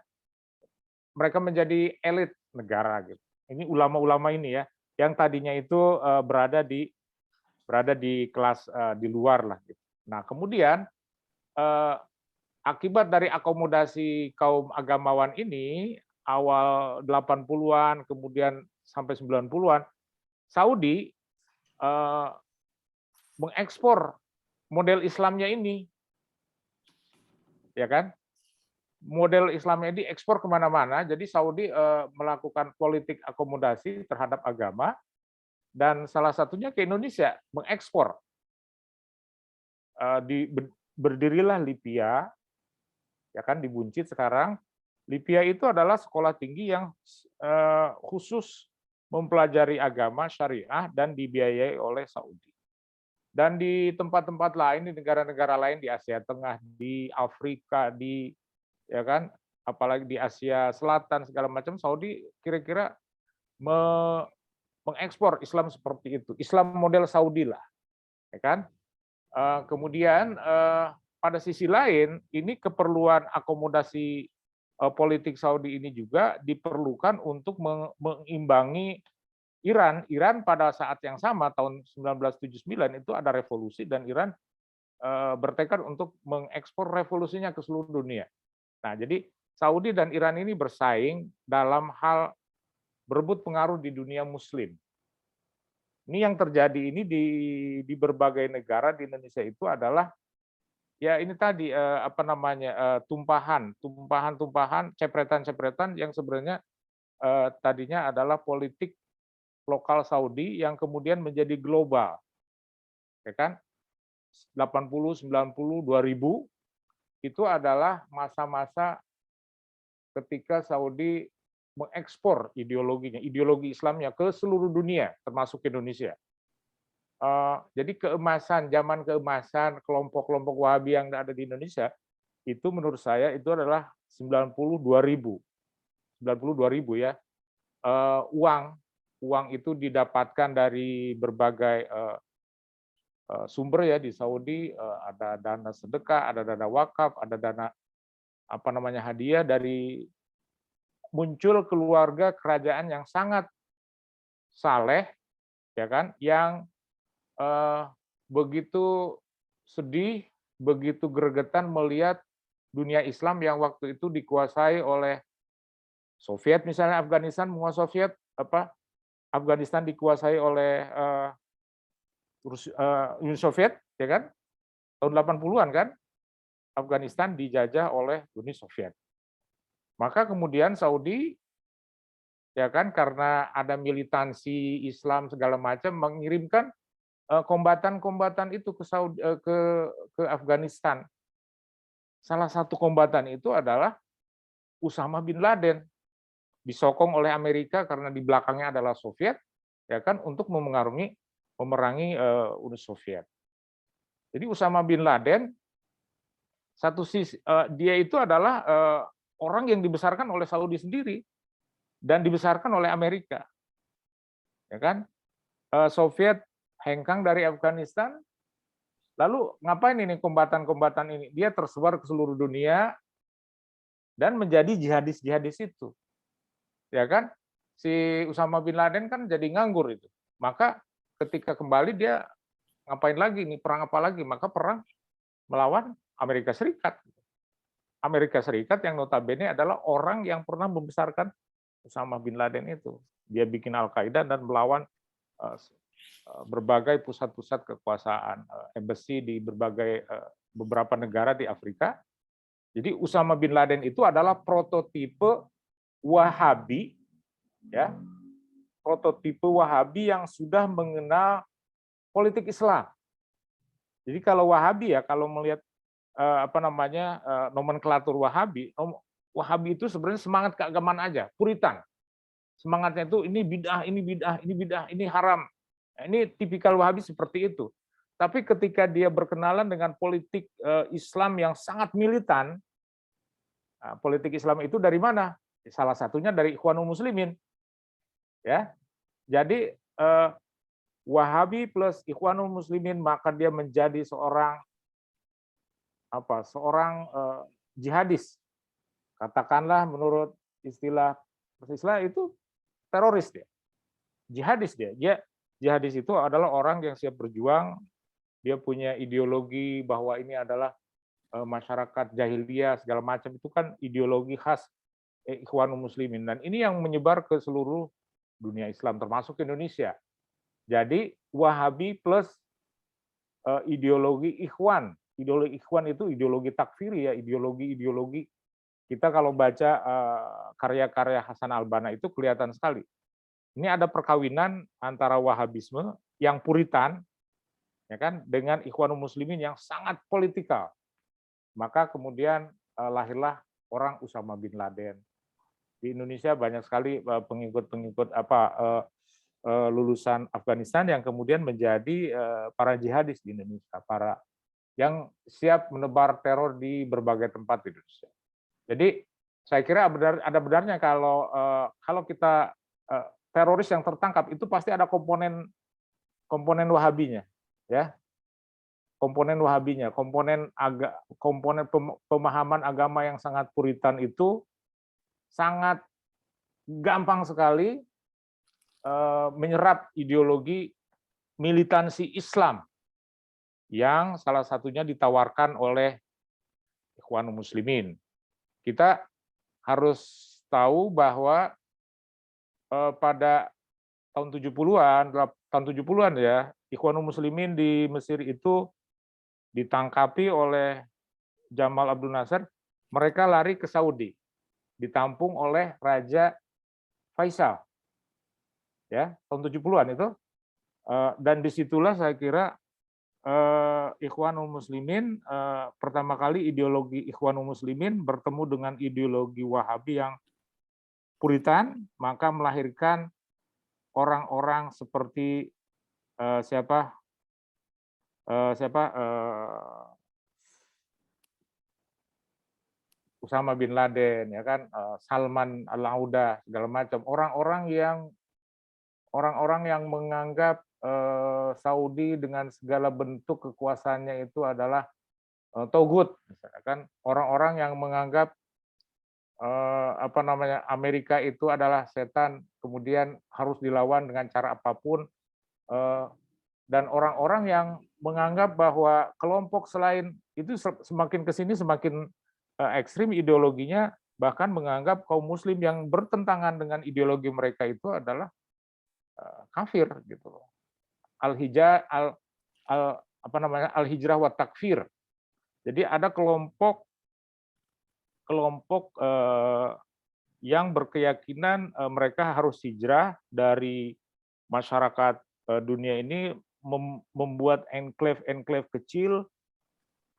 S4: Mereka menjadi elit negara gitu. Ini ulama-ulama ini ya, yang tadinya itu berada di kelas di luar lah gitu. Nah, kemudian akibat dari akomodasi kaum agamawan ini awal 80-an kemudian sampai 90-an, Saudi mengekspor model Islamnya ini, ya kan? Model Islamnya ini diekspor kemana-mana. Jadi Saudi melakukan politik akomodasi terhadap agama, dan salah satunya ke Indonesia mengekspor. Berdirilah Lipia, ya kan, di Buncit sekarang. Lipia itu adalah sekolah tinggi yang khusus mempelajari agama syariah dan dibiayai oleh Saudi. Dan di tempat-tempat lain, di negara-negara lain di Asia Tengah, di Afrika, ya kan, apalagi di Asia Selatan segala macam, Saudi kira-kira mengekspor Islam seperti itu, Islam model Saudi lah, ya kan. Kemudian pada sisi lain, ini keperluan akomodasi politik Saudi ini juga diperlukan untuk mengimbangi Iran. Iran pada saat yang sama tahun 1979 itu ada revolusi dan Iran bertekad untuk mengekspor revolusinya ke seluruh dunia. Nah, jadi Saudi dan Iran ini bersaing dalam hal berebut pengaruh di dunia Muslim. Ini yang terjadi ini di berbagai negara di Indonesia itu adalah ya ini tadi tumpahan, cepretan-cepretan yang sebenarnya tadinya adalah politik lokal Saudi yang kemudian menjadi global, ya kan? 80, 90, 2000 itu adalah masa-masa ketika Saudi mengekspor ideologinya, ideologi Islamnya ke seluruh dunia, termasuk Indonesia. Jadi zaman keemasan kelompok-kelompok Wahabi yang ada di Indonesia itu menurut saya itu adalah 92.000 ya. Uang itu didapatkan dari berbagai sumber ya di Saudi, ada dana sedekah, ada dana wakaf, ada dana hadiah dari muncul keluarga kerajaan yang sangat saleh, ya kan, yang begitu sedih, begitu gregetan melihat dunia Islam yang waktu itu dikuasai oleh Soviet, misalnya Afghanistan menguasai Soviet, Afghanistan dikuasai oleh Uni Soviet, ya kan, tahun 80-an kan, Afghanistan dijajah oleh Uni Soviet. Maka kemudian Saudi, ya kan, karena ada militansi Islam segala macam, mengirimkan kombatan-kombatan itu ke Afghanistan. Salah satu kombatan itu adalah Usama bin Laden, disokong oleh Amerika karena di belakangnya adalah Soviet, ya kan, untuk memerangi Uni Soviet. Jadi Usama bin Laden, satu sisi dia itu adalah orang yang dibesarkan oleh Saudi sendiri dan dibesarkan oleh Amerika, ya kan. Soviet hengkang dari Afghanistan, lalu ngapain ini kombatan-kombatan ini? Dia tersebar ke seluruh dunia dan menjadi jihadis-jihadis itu, ya kan. Si Usama bin Laden kan jadi nganggur itu, maka ketika kembali dia ngapain lagi nih, perang apa lagi? Maka perang melawan Amerika Serikat. Amerika Serikat yang notabene adalah orang yang pernah membesarkan Usama bin Laden itu. Dia bikin Al-Qaeda dan melawan berbagai pusat-pusat kekuasaan, embassy di berbagai beberapa negara di Afrika. Jadi Usama bin Laden itu adalah prototipe Wahabi, ya, prototipe Wahabi yang sudah mengenal politik Islam. Jadi kalau Wahabi, ya, kalau melihat nomenklatur Wahabi, Wahabi itu sebenarnya semangat keagamaan aja, puritan. Semangatnya itu ini bid'ah, ini bid'ah, ini bid'ah, ini haram. Nah, ini tipikal Wahabi seperti itu. Tapi ketika dia berkenalan dengan politik Islam yang sangat militan, politik Islam itu dari mana? Salah satunya dari Ikhwanul Muslimin. Ya. Jadi Wahabi plus Ikhwanul Muslimin, maka dia menjadi seorang jihadis. Katakanlah menurut istilah itu teroris dia. Jihadis dia. Jihadis itu adalah orang yang siap berjuang, dia punya ideologi bahwa ini adalah masyarakat jahiliyah segala macam, itu kan ideologi khas Ikhwanul Muslimin, dan ini yang menyebar ke seluruh dunia Islam termasuk Indonesia. Jadi Wahabi plus ideologi Ikhwan. Ideologi Ikhwan itu ideologi takfiri, ya, ideologi kita kalau baca karya-karya Hasan al-Banna itu kelihatan sekali. Ini ada perkawinan antara Wahabisme yang puritan, ya kan, dengan Ikhwanul Muslimin yang sangat politikal. Maka kemudian lahirlah orang Usama bin Laden. Di Indonesia banyak sekali pengikut-pengikut lulusan Afghanistan yang kemudian menjadi para jihadis di Indonesia, para yang siap menebar teror di berbagai tempat di Indonesia. Jadi saya kira ada benarnya kalau kita teroris yang tertangkap itu pasti ada komponen Wahabinya, ya, komponen Wahabinya, komponen pemahaman agama yang sangat puritan itu sangat gampang sekali menyerap ideologi militansi Islam yang salah satunya ditawarkan oleh Ikhwanul Muslimin. Kita harus tahu bahwa pada tahun 70-an ya, Ikhwanul Muslimin di Mesir itu ditangkapi oleh Jamal Abdul Nasser, mereka lari ke Saudi, ditampung oleh Raja Faisal. Ya, tahun 70-an itu. Dan disitulah saya kira Ikhwanul Muslimin pertama kali ideologi Ikhwanul Muslimin bertemu dengan ideologi Wahabi yang puritan, maka melahirkan orang-orang seperti Usama bin Laden, ya kan, Salman Al-Auda segala macam, orang-orang yang menganggap Saudi dengan segala bentuk kekuasaannya itu adalah togut, misalnya kan orang-orang yang menganggap Amerika itu adalah setan, kemudian harus dilawan dengan cara apapun, dan orang-orang yang menganggap bahwa kelompok selain itu semakin ke sini semakin ekstrim ideologinya, bahkan menganggap kaum muslim yang bertentangan dengan ideologi mereka itu adalah kafir gitu loh. Al-hijrah wa takfir. Jadi ada kelompok yang berkeyakinan mereka harus hijrah dari masyarakat dunia ini, membuat enklave kecil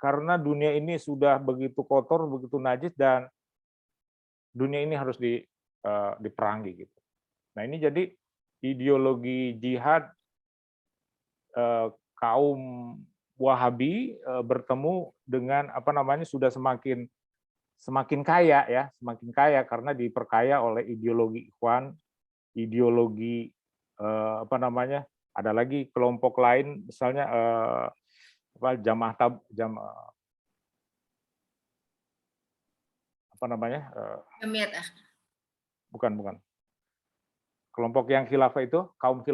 S4: karena dunia ini sudah begitu kotor, begitu najis, dan dunia ini harus diperangi gitu. Nah, ini jadi ideologi jihad kaum Wahabi bertemu dengan sudah semakin kaya ya, semakin kaya karena diperkaya oleh ideologi Ikhwan, ideologi ada lagi kelompok lain misalnya bukan kelompok yang khilafah itu, kaum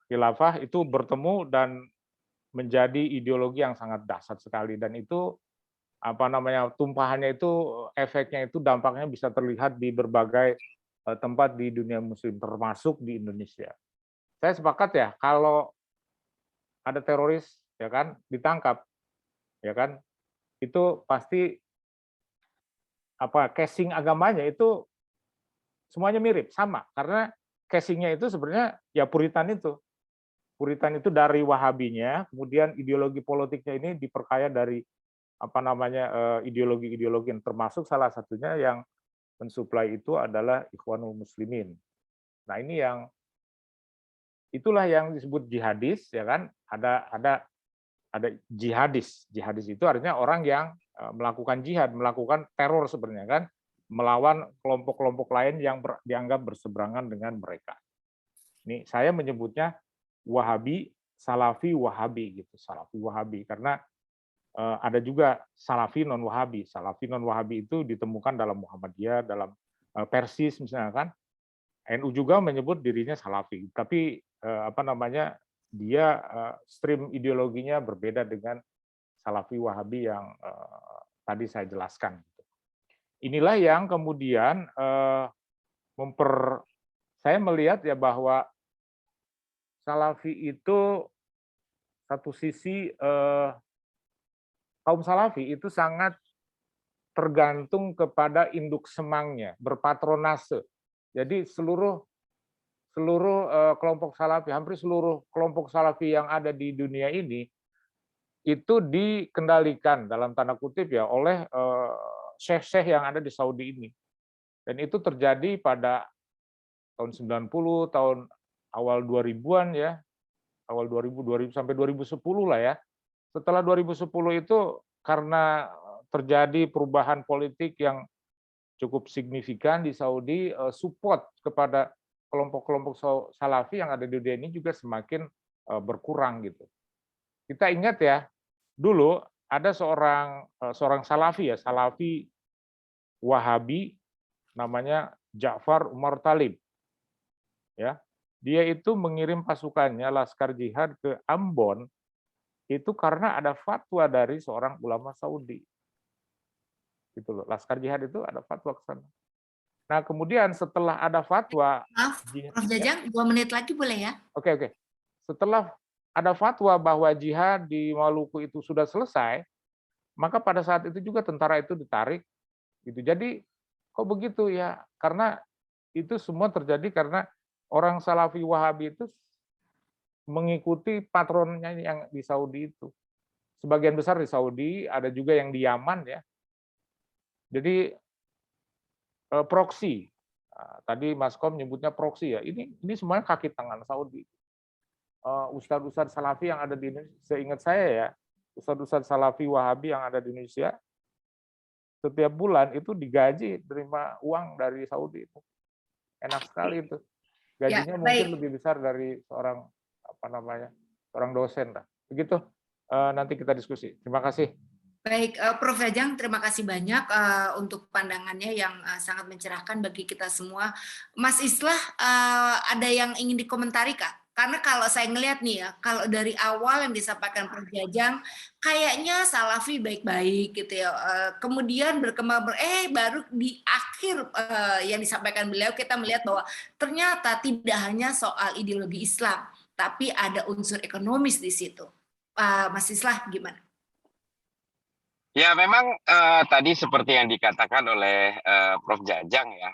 S4: khilafah itu bertemu dan menjadi ideologi yang sangat dahsyat sekali, dan itu tumpahannya itu, efeknya itu, dampaknya bisa terlihat di berbagai tempat di dunia muslim termasuk di Indonesia. Saya sepakat ya, kalau ada teroris ya kan ditangkap ya kan, itu pasti casing agamanya itu semuanya mirip, sama, karena casingnya itu sebenarnya ya Puritan itu dari Wahabinya, kemudian ideologi politiknya ini diperkaya dari ideologi-ideologi yang termasuk salah satunya yang mensuplai itu adalah Ikhwanul Muslimin. Nah, itulah yang disebut jihadis ya kan. Ada jihadis. Jihadis itu artinya orang yang melakukan jihad, melakukan teror sebenarnya kan, melawan kelompok-kelompok lain yang dianggap berseberangan dengan mereka. Ini saya menyebutnya Wahabi, Salafi Wahabi gitu, Salafi Wahabi, karena ada juga Salafi non Wahabi. Salafi non Wahabi itu ditemukan dalam Muhammadiyah, dalam Persis misalnya kan. NU juga menyebut dirinya Salafi, tapi dia stream ideologinya berbeda dengan Salafi Wahabi yang tadi saya jelaskan. Inilah yang kemudian saya melihat ya bahwa Salafi itu satu sisi kaum Salafi itu sangat tergantung kepada induk semangnya, berpatronase. Jadi seluruh kelompok Salafi, hampir seluruh kelompok Salafi yang ada di dunia ini itu dikendalikan dalam tanda kutip ya oleh syekh-syekh yang ada di Saudi ini. Dan itu terjadi pada tahun 90, tahun awal 2000-an ya, awal 2000 sampai 2010 lah ya. Setelah 2010 itu karena terjadi perubahan politik yang cukup signifikan di Saudi, support kepada kelompok-kelompok Salafi yang ada di dunia ini juga semakin berkurang gitu. Kita ingat ya, dulu ada seorang Salafi ya, Salafi Wahabi namanya Ja'far Umar Talib. Ya, dia itu mengirim pasukannya Laskar Jihad ke Ambon itu karena ada fatwa dari seorang ulama Saudi. Gitu loh. Laskar Jihad itu ada fatwa ke sana. Nah, kemudian setelah ada fatwa,
S1: maaf, Prof. Jajang, 2 menit lagi boleh ya?
S4: Oke. Setelah ada fatwa bahwa jihad di Maluku itu sudah selesai, maka pada saat itu juga tentara itu ditarik. Gitu. Jadi kok begitu ya? Karena itu semua terjadi karena orang Salafi Wahabi itu mengikuti patronnya yang di Saudi itu. Sebagian besar di Saudi, ada juga yang di Yaman ya. Jadi proksi. Tadi Mas Kom nyebutnya proksi ya. Ini semuanya kaki tangan Saudi. Ustadz-ustadz Salafi yang ada di Indonesia, seingat saya ya, ustadz-ustadz Salafi Wahabi yang ada di Indonesia, setiap bulan itu digaji, terima uang dari Saudi itu. Enak sekali itu. Gajinya mungkin lebih besar dari seorang seorang dosen lah. Begitu nanti kita diskusi. Terima kasih.
S1: Baik, Prof. Jajang, terima kasih banyak untuk pandangannya yang sangat mencerahkan bagi kita semua. Mas Islah, ada yang ingin dikomentari, Kak? Karena kalau saya ngelihat nih ya, kalau dari awal yang disampaikan Prof. Jajang, kayaknya Salafi baik-baik gitu ya. Kemudian berkembang, baru di akhir yang disampaikan beliau, kita melihat bahwa ternyata tidak hanya soal ideologi Islam, tapi ada unsur ekonomis di situ. Mas Islah, gimana?
S3: Ya, memang tadi seperti yang dikatakan oleh Prof. Jajang ya,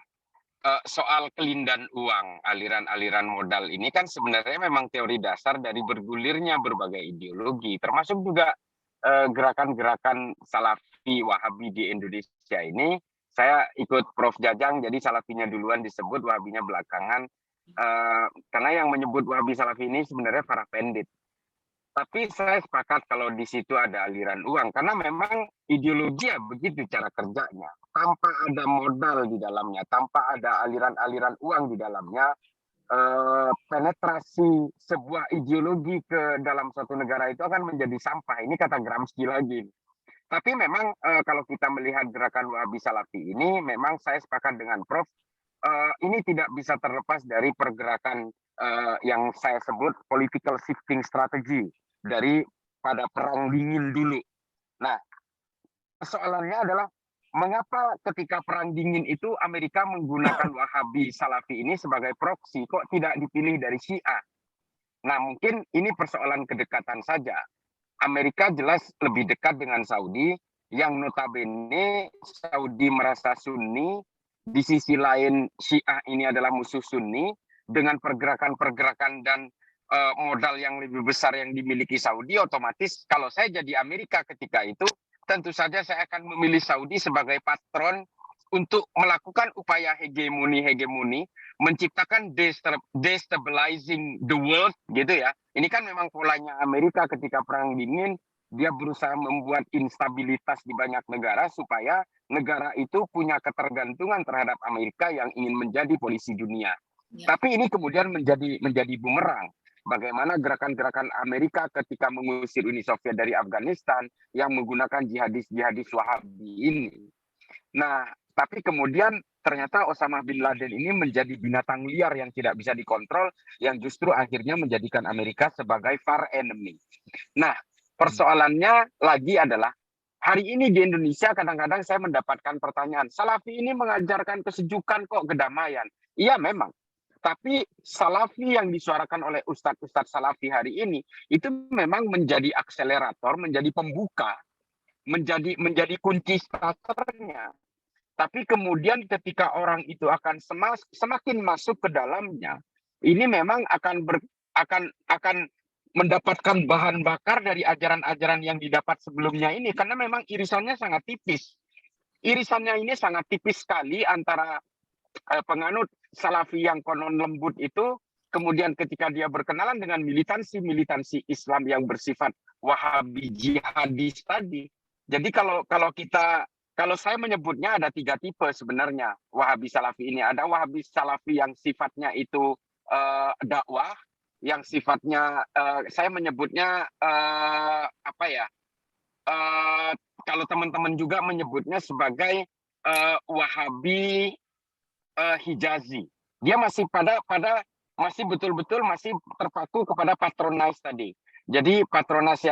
S3: soal kelindan uang, aliran-aliran modal ini kan sebenarnya memang teori dasar dari bergulirnya berbagai ideologi, termasuk juga gerakan-gerakan Salafi Wahabi di Indonesia ini. Saya ikut Prof. Jajang, jadi Salafinya duluan disebut, Wahabinya belakangan, karena yang menyebut Wahabi Salafi ini sebenarnya para pendit. Tapi saya sepakat kalau di situ ada aliran uang, karena memang ideologi ya begitu cara kerjanya. Tanpa ada modal di dalamnya, tanpa ada aliran-aliran uang di dalamnya, penetrasi sebuah ideologi ke dalam suatu negara itu akan menjadi sampah. Ini kata Gramsci lagi. Tapi memang kalau kita melihat gerakan Wahabi Salafi ini, memang saya sepakat dengan Prof. Ini tidak bisa terlepas dari pergerakan yang saya sebut political shifting strategy dari pada perang dingin dulu. Nah, persoalannya adalah mengapa ketika perang dingin itu Amerika menggunakan Wahabi Salafi ini sebagai proksi, kok tidak dipilih dari Syiah? Nah, mungkin ini persoalan kedekatan saja. Amerika jelas lebih dekat dengan Saudi, yang notabene Saudi merasa Sunni, di sisi lain Syiah ini adalah musuh Sunni, dengan pergerakan-pergerakan dan modal yang lebih besar yang dimiliki Saudi, otomatis kalau saya jadi Amerika ketika itu, tentu saja saya akan memilih Saudi sebagai patron untuk melakukan upaya hegemoni, menciptakan destabilizing the world, gitu ya. Ini kan memang polanya Amerika ketika perang dingin, dia berusaha membuat instabilitas di banyak negara supaya negara itu punya ketergantungan terhadap Amerika yang ingin menjadi polisi dunia. Ya. Tapi ini kemudian menjadi bumerang. Bagaimana gerakan-gerakan Amerika ketika mengusir Uni Soviet dari Afghanistan yang menggunakan jihadis Wahabi ini. Nah, tapi kemudian ternyata Osama bin Laden ini menjadi binatang liar yang tidak bisa dikontrol, yang justru akhirnya menjadikan Amerika sebagai far enemy. Nah, persoalannya lagi adalah, hari ini di Indonesia kadang-kadang saya mendapatkan pertanyaan, Salafi ini mengajarkan kesejukan kok, kedamaian. Iya memang. Tapi Salafi yang disuarakan oleh ustadz-ustadz Salafi hari ini itu memang menjadi akselerator, menjadi pembuka, menjadi kunci starternya. Tapi kemudian ketika orang itu akan semakin masuk ke dalamnya, ini memang akan mendapatkan bahan bakar dari ajaran-ajaran yang didapat sebelumnya ini, karena memang irisannya sangat tipis. Irisannya ini sangat tipis sekali antara penganut Salafi yang konon lembut itu, kemudian ketika dia berkenalan dengan militansi Islam yang bersifat Wahabi jihadis tadi. Jadi kalau saya menyebutnya ada 3 tipe sebenarnya Wahabi Salafi ini. Ada Wahabi Salafi yang sifatnya itu dakwah, yang sifatnya saya menyebutnya kalau teman-teman juga menyebutnya sebagai Wahabi Hijazi. Dia masih masih betul-betul masih terpaku kepada patronize tadi. Jadi patronize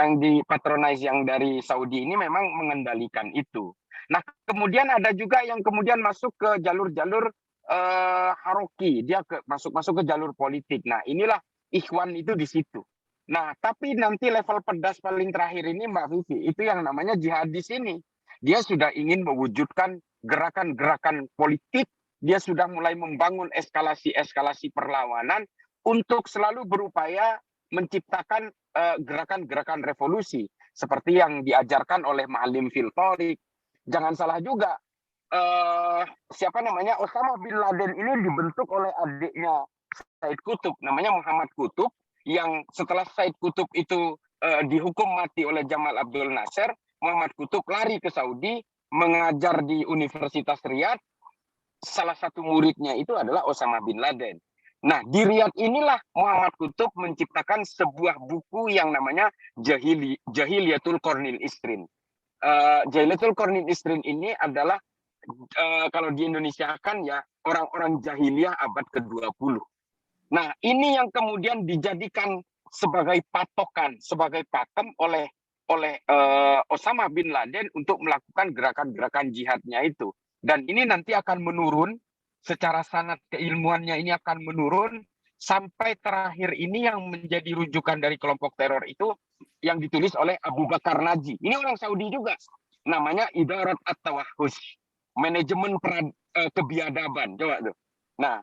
S3: yang dari Saudi ini memang mengendalikan itu. Nah, kemudian ada juga yang kemudian masuk ke jalur-jalur haroki, dia masuk ke jalur politik. Nah, inilah ikhwan itu di situ. Nah, tapi nanti level pedas paling terakhir ini Mbak Vivi, itu yang namanya jihadis ini. Dia sudah ingin mewujudkan gerakan-gerakan politik, dia sudah mulai membangun eskalasi perlawanan untuk selalu berupaya menciptakan gerakan-gerakan revolusi seperti yang diajarkan oleh Ma'alim fil Thariq. Jangan salah juga, Osama bin Laden ini dibentuk oleh adiknya Said Qutb, namanya Muhammad Qutb, yang setelah Said Qutb itu dihukum mati oleh Jamal Abdul Nasser, Muhammad Qutb lari ke Saudi, mengajar di Universitas Riyadh. Salah satu muridnya itu adalah Osama bin Laden. Nah, di Riyadh inilah Muhammad Qutb menciptakan sebuah buku yang namanya Jahiliyatul Qarnil Isrin. Jahiliyatul Qarnil Isrin ini adalah kalau di Indonesia kan ya orang-orang jahiliyah abad ke-20. Nah, ini yang kemudian dijadikan sebagai patokan, sebagai pakem oleh Osama bin Laden untuk melakukan gerakan-gerakan jihadnya itu. Dan ini nanti akan menurun secara sanad keilmuannya, ini akan menurun sampai terakhir ini yang menjadi rujukan dari kelompok teror itu yang ditulis oleh Abu Bakar Naji. Ini orang Saudi juga. Namanya Idarat At-Tawahhus. Manajemen kebiadaban. Coba tuh. Nah,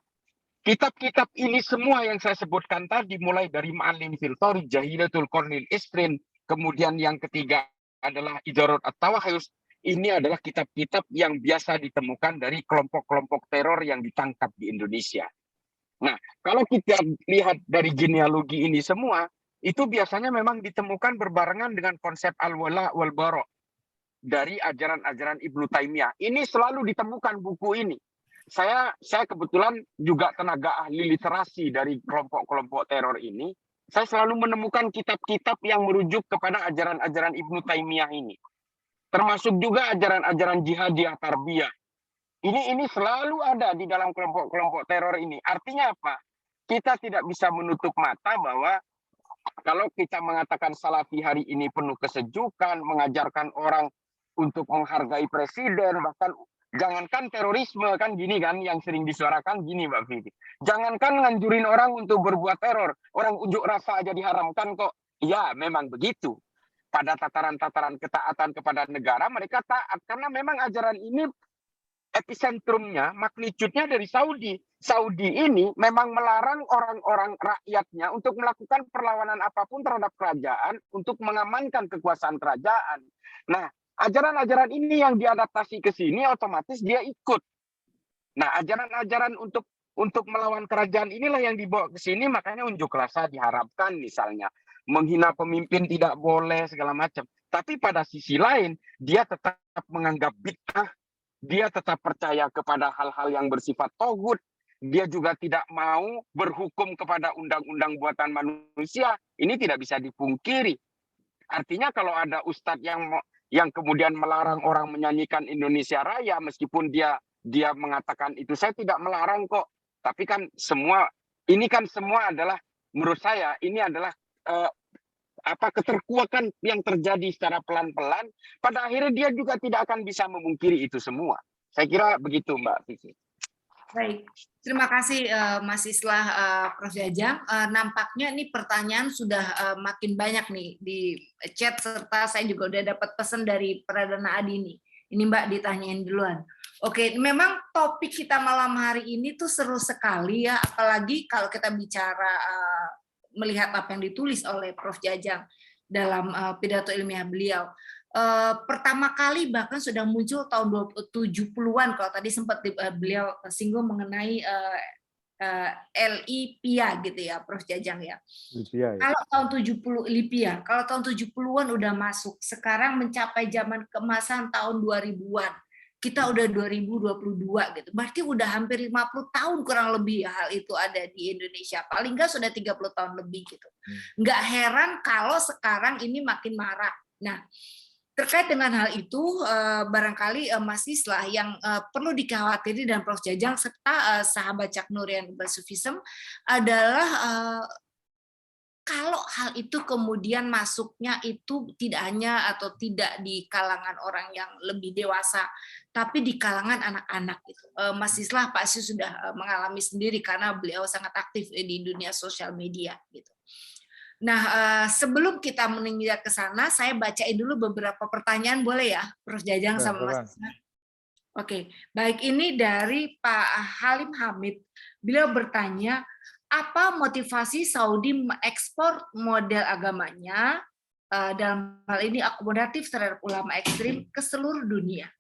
S3: kitab-kitab ini semua yang saya sebutkan tadi, mulai dari Ma'alim fil Thori, Jahiliyatul Qarnil Isrin, kemudian yang ketiga adalah Idarat At-Tawahhus. Ini adalah kitab-kitab yang biasa ditemukan dari kelompok-kelompok teror yang ditangkap di Indonesia. Nah, kalau kita lihat dari genealogi ini semua, itu biasanya memang ditemukan berbarengan dengan konsep al-wala wal bara dari ajaran-ajaran Ibnu Taimiyah. Ini selalu ditemukan buku ini. Saya kebetulan juga tenaga ahli literasi dari kelompok-kelompok teror ini. Saya selalu menemukan kitab-kitab yang merujuk kepada ajaran-ajaran Ibnu Taimiyah ini. Termasuk juga ajaran-ajaran jihadiyah tarbiyah. Ini selalu ada di dalam kelompok-kelompok teror ini. Artinya apa? Kita tidak bisa menutup mata bahwa kalau kita mengatakan Salafi hari ini penuh kesejukan, mengajarkan orang untuk menghargai presiden, bahkan jangankan terorisme kan gini kan yang sering disuarakan gini Mbak Vivi. Jangankan nganjurin orang untuk berbuat teror, orang unjuk rasa aja diharamkan kok. Ya, memang begitu. Pada tataran-tataran ketaatan kepada negara mereka taat karena memang ajaran ini episentrumnya, magnitudenya dari Saudi. Saudi ini memang melarang orang-orang rakyatnya untuk melakukan perlawanan apapun terhadap kerajaan untuk mengamankan kekuasaan kerajaan. Nah, ajaran-ajaran ini yang diadaptasi ke sini otomatis dia ikut. Nah, ajaran-ajaran untuk melawan kerajaan inilah yang dibawa ke sini, makanya unjuk rasa diharapkan misalnya. Menghina pemimpin tidak boleh segala macam. Tapi pada sisi lain dia tetap menganggap bid'ah, dia tetap percaya kepada hal-hal yang bersifat toghut, dia juga tidak mau berhukum kepada undang-undang buatan manusia. Ini tidak bisa dipungkiri. Artinya kalau ada ustadz yang kemudian melarang orang menyanyikan Indonesia Raya, meskipun dia mengatakan itu saya tidak melarang kok, tapi kan semua adalah menurut saya ini adalah keterkuakan yang terjadi secara pelan-pelan, pada akhirnya dia juga tidak akan bisa memungkiri itu semua. Saya kira begitu Mbak Vivi.
S1: Baik, terima kasih Mas Islah, Prof. Jajang. Nampaknya nih pertanyaan sudah makin banyak nih di chat, serta saya juga udah dapat pesan dari Pradana Adi nih. Ini Mbak ditanyain duluan. Oke, memang topik kita malam hari ini tuh seru sekali ya, apalagi kalau kita bicara melihat apa yang ditulis oleh Prof. Jajang dalam pidato ilmiah beliau. Pertama kali bahkan sudah muncul tahun 70-an, kalau tadi sempat beliau singgung mengenai Lipia gitu ya, Prof. Jajang ya. Lipia, ya. Kalau tahun 70 kalau tahun 70-an udah masuk, sekarang mencapai zaman keemasan tahun 2000-an. Kita udah 2022 gitu. Berarti udah hampir 50 tahun kurang lebih ya hal itu ada di Indonesia. Paling nggak sudah 30 tahun lebih gitu. Nggak heran kalau sekarang ini makin marak. Nah, terkait dengan hal itu, barangkali Mas Islah yang perlu dikhawatiri dan Prof. Jajang serta sahabat Cak Nurian Sufism adalah kalau hal itu kemudian masuknya itu tidak hanya atau tidak di kalangan orang yang lebih dewasa, tapi di kalangan anak-anak gitu. Mas Islah pasti sudah mengalami sendiri karena beliau sangat aktif di dunia sosial media gitu. Nah, sebelum kita menginjak ke sana, saya bacain dulu beberapa pertanyaan, boleh ya, Prof. Jajang sama Mas Islah? Oke, baik, ini dari Pak Halim Hamid. Beliau bertanya, apa motivasi Saudi mengekspor model agamanya dalam hal ini akomodatif terhadap ulama ekstrim ke seluruh dunia?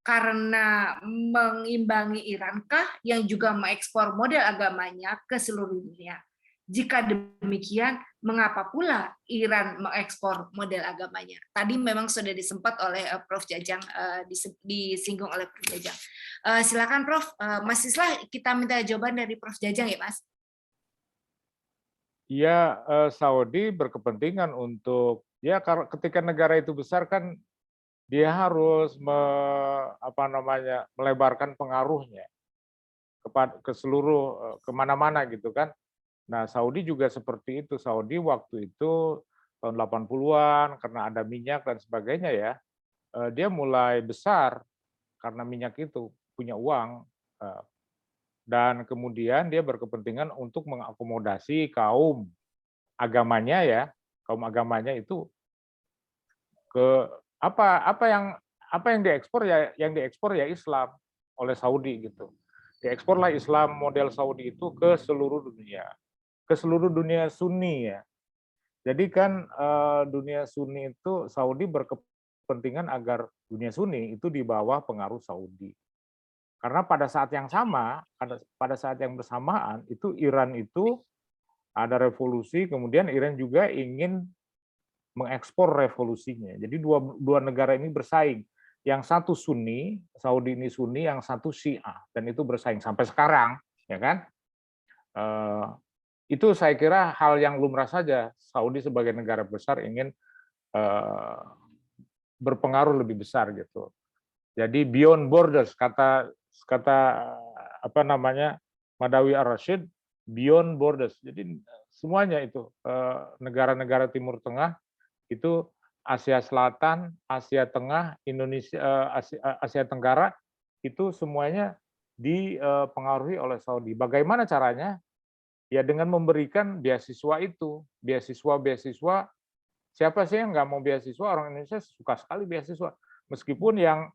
S1: Karena mengimbangi Irankah yang juga mengekspor model agamanya ke seluruh dunia? Jika demikian, mengapa pula Iran mengekspor model agamanya? Tadi memang sudah disempat oleh Prof. Jajang, disinggung oleh Prof. Jajang. Silakan Prof. Mas Islah, kita minta jawaban dari Prof. Jajang ya Mas.
S4: Ya, Saudi berkepentingan untuk ya ketika negara itu besar kan dia harus melebarkan pengaruhnya ke seluruh kemana-mana gitu kan. Nah, Saudi juga seperti itu. Saudi waktu itu tahun 80-an karena ada minyak dan sebagainya ya, dia mulai besar karena minyak itu, punya uang, eh, dan kemudian dia berkepentingan untuk mengakomodasi kaum agamanya ya, kaum agamanya itu ke apa yang diekspor ya Islam oleh Saudi gitu. Dieksporlah Islam model Saudi itu ke seluruh dunia Sunni ya. Jadi kan dunia Sunni itu Saudi berkepentingan agar dunia Sunni itu di bawah pengaruh Saudi. Karena pada saat yang sama, pada saat yang bersamaan itu Iran itu ada revolusi, kemudian Iran juga ingin mengekspor revolusinya. Jadi dua negara ini bersaing. Yang satu Sunni, Saudi ini Sunni, yang satu Syiah, dan itu bersaing sampai sekarang, ya kan? Itu saya kira hal yang lumrah saja. Saudi sebagai negara besar ingin berpengaruh lebih besar gitu. Jadi beyond borders kata Madawi Ar-Rasyid, beyond borders. Jadi semuanya itu negara-negara Timur Tengah itu Asia Selatan, Asia Tengah, Indonesia, Asia Tenggara itu semuanya dipengaruhi oleh Saudi. Bagaimana caranya? Ya dengan memberikan beasiswa itu, beasiswa. Siapa sih yang nggak mau beasiswa? Orang Indonesia suka sekali beasiswa. Meskipun yang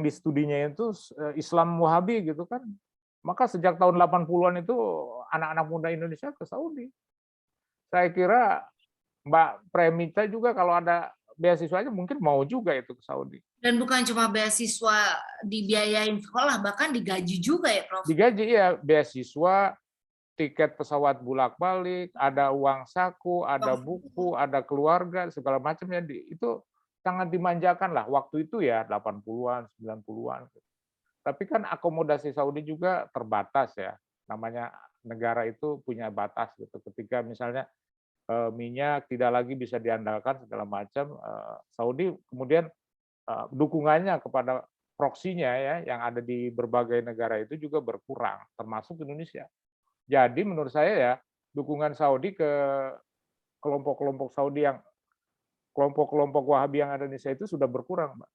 S4: di studinya itu Islam Wahabi gitu kan. Maka sejak tahun 80-an itu anak-anak muda Indonesia ke Saudi. Saya kira Mbak Premita juga kalau ada beasiswanya mungkin mau juga itu ke Saudi.
S1: Dan bukan cuma beasiswa dibiayain sekolah, bahkan digaji juga ya, Prof?
S4: Digaji ya, beasiswa, tiket pesawat bolak-balik, ada uang saku, ada buku, ada keluarga, segala macamnya. Itu sangat dimanjakan lah waktu itu ya, 80-an, 90-an. Tapi kan akomodasi Saudi juga terbatas ya. Namanya negara itu punya batas gitu. Ketika misalnya minyak tidak lagi bisa diandalkan segala macam, Saudi kemudian dukungannya kepada proksinya ya yang ada di berbagai negara itu juga berkurang, termasuk Indonesia. Jadi menurut saya ya dukungan Saudi ke kelompok-kelompok Saudi yang kelompok-kelompok Wahabi yang ada di Indonesia itu sudah berkurang, Mbak.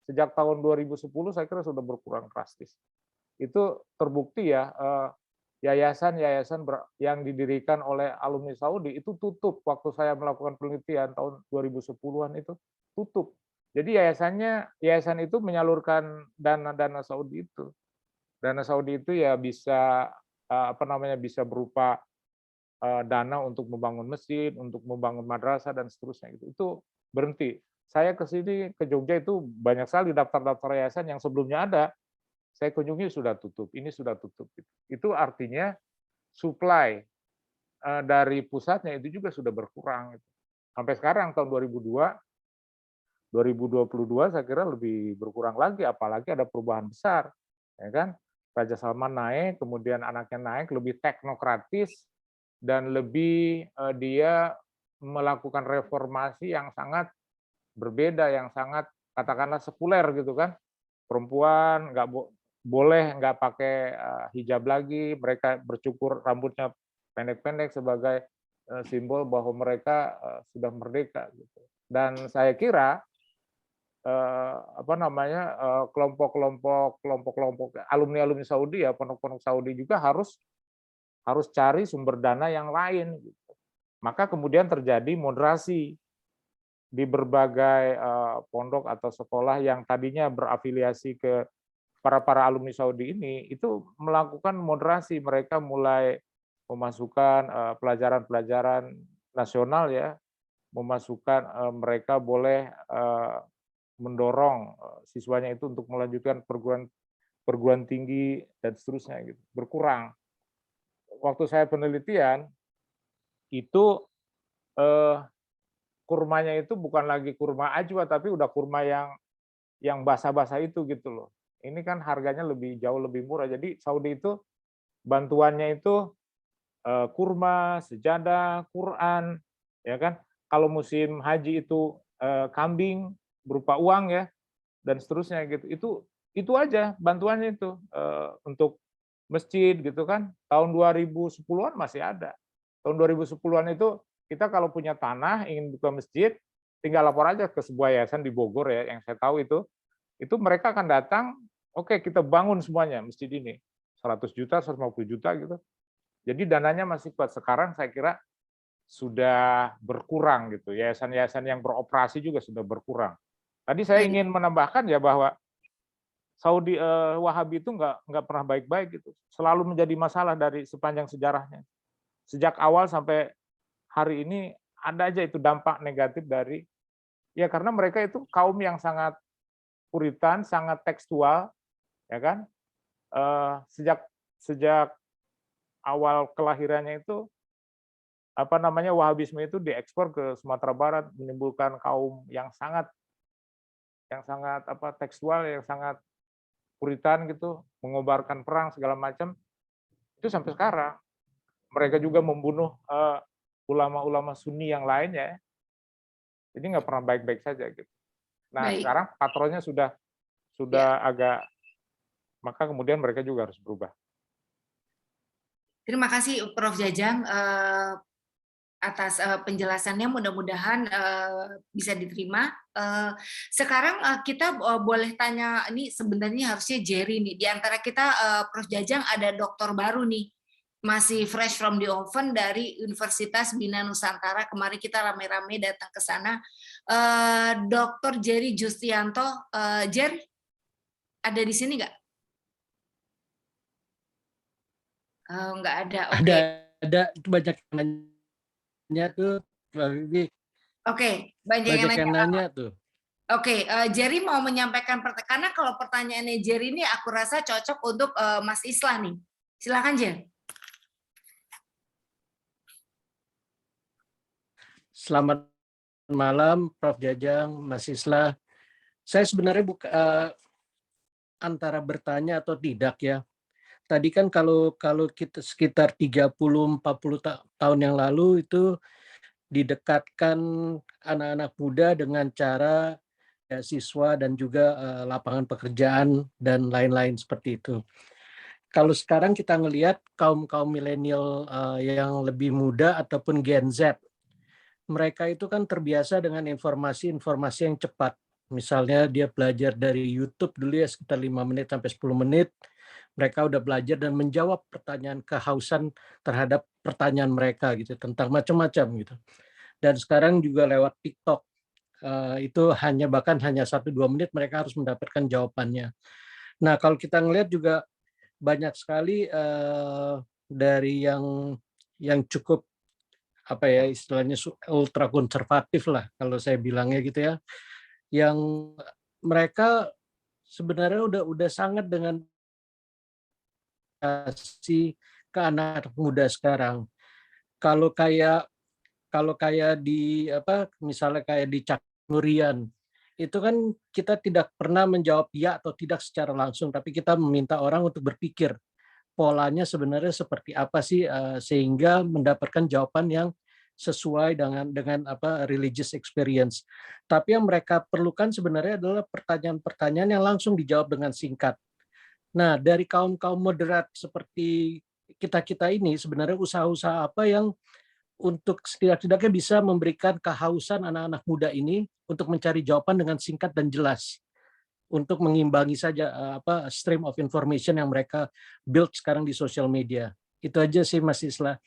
S4: Sejak tahun 2010 saya kira sudah berkurang drastis. Itu terbukti ya yayasan-yayasan yang didirikan oleh alumni Saudi itu tutup waktu saya melakukan penelitian tahun 2010-an itu tutup. Jadi yayasan itu menyalurkan dana Saudi itu. Dana Saudi itu ya bisa bisa berupa dana untuk membangun masjid, untuk membangun madrasah dan seterusnya gitu. Itu berhenti. Saya ke sini ke Jogja itu banyak sekali daftar-daftar yayasan yang sebelumnya ada. Saya kunjungi sudah tutup, ini sudah tutup. Itu artinya supply dari pusatnya itu juga sudah berkurang. Sampai sekarang tahun 2022 saya kira lebih berkurang lagi, apalagi ada perubahan besar, ya kan? Raja Salman naik, kemudian anaknya naik, lebih teknokratis dan lebih dia melakukan reformasi yang sangat berbeda, yang sangat katakanlah sekuler gitu kan. Perempuan nggak pakai hijab lagi, mereka bercukur rambutnya pendek-pendek sebagai simbol bahwa mereka sudah merdeka gitu. Dan saya kira kelompok-kelompok alumni Saudi ya, pondok-pondok Saudi juga harus cari sumber dana yang lain gitu. Maka kemudian terjadi moderasi di berbagai pondok atau sekolah yang tadinya berafiliasi ke para alumni Saudi ini itu melakukan moderasi, mereka mulai memasukkan pelajaran-pelajaran nasional ya, memasukkan mereka boleh mendorong siswanya itu untuk melanjutkan perguruan tinggi dan seterusnya gitu. Berkurang. Waktu saya penelitian itu kurmanya itu bukan lagi kurma ajwa tapi udah kurma yang basah-basah itu gitu loh. Ini kan harganya jauh lebih murah. Jadi Saudi itu bantuannya itu kurma, sejadah, Quran, ya kan. Kalau musim haji itu kambing berupa uang ya, dan seterusnya gitu. Itu aja bantuannya itu untuk masjid gitu kan. Tahun 2010-an masih ada. Tahun 2010-an itu kita kalau punya tanah ingin buka masjid, tinggal lapor aja ke sebuah yayasan di Bogor ya, yang saya tahu itu mereka akan datang, oke kita bangun semuanya masjid ini, 100 juta, 150 juta gitu. Jadi dananya masih kuat. Sekarang saya kira sudah berkurang gitu. Yayasan-yayasan yang beroperasi juga sudah berkurang. Tadi saya ingin menambahkan ya bahwa Saudi Wahabi itu nggak pernah baik-baik gitu. Selalu menjadi masalah dari sepanjang sejarahnya. Sejak awal sampai hari ini ada aja itu dampak negatif dari, ya karena mereka itu kaum yang sangat puritan, sangat tekstual, ya kan. Sejak awal kelahirannya itu Wahabisme itu diekspor ke Sumatera Barat, menimbulkan kaum yang sangat tekstual, yang sangat puritan gitu, mengobarkan perang segala macam. Itu sampai sekarang. Mereka juga membunuh ulama-ulama Sunni yang lain ya. Jadi nggak pernah baik-baik saja gitu. Nah, sekarang patronnya sudah agak, maka kemudian mereka juga harus berubah.
S1: Terima kasih Prof. Jajang atas penjelasannya, mudah-mudahan bisa diterima. Sekarang kita boleh tanya, ini sebenarnya harusnya Jerry nih, di antara kita Prof. Jajang ada doktor baru nih, masih fresh from the oven dari Universitas Bina Nusantara. Kemarin kita rame-rame datang ke sana. Dr. Jerry Justianto, Jer, ada di sini nggak? Nggak ada. Oke.
S5: Ada banyak nanya tuh.
S1: Oke, banyak yang
S5: nanya tuh.
S1: Oke, Jerry mau menyampaikan karena kalau pertanyaannya Jerry ini aku rasa cocok untuk Mas Islah nih. Silakan Jer.
S5: Selamat malam Prof. Jajang, Mas Islah. Saya sebenarnya antara bertanya atau tidak ya. Tadi kan kalau kita sekitar 30-40 tahun yang lalu itu didekatkan anak-anak muda dengan cara siswa dan juga lapangan pekerjaan dan lain-lain seperti itu. Kalau sekarang kita ngelihat kaum milenial yang lebih muda ataupun Gen Z, mereka itu kan terbiasa dengan informasi-informasi yang cepat. Misalnya dia belajar dari YouTube dulu ya sekitar 5 menit sampai 10 menit, mereka udah belajar dan menjawab pertanyaan kehausan terhadap pertanyaan mereka gitu tentang macam-macam gitu. Dan sekarang juga lewat TikTok itu bahkan hanya 1-2 menit mereka harus mendapatkan jawabannya. Nah kalau kita ngelihat juga banyak sekali dari yang cukup istilahnya ultra konservatif lah kalau saya bilangnya gitu ya, yang mereka sebenarnya udah sangat dengan kasih ke anak muda sekarang. Kalau kayak di misalnya kayak di Cak Nurian, itu kan kita tidak pernah menjawab ya atau tidak secara langsung, tapi kita meminta orang untuk berpikir polanya sebenarnya seperti apa sih sehingga mendapatkan jawaban yang sesuai dengan religious experience. Tapi yang mereka perlukan sebenarnya adalah pertanyaan-pertanyaan yang langsung dijawab dengan singkat. Nah, dari kaum moderat seperti kita ini sebenarnya usaha-usaha apa yang untuk setidak-tidaknya bisa memberikan kehausan anak-anak muda ini untuk mencari jawaban dengan singkat dan jelas, untuk mengimbangi saja stream of information yang mereka build sekarang di sosial media. Itu aja sih Mas Islah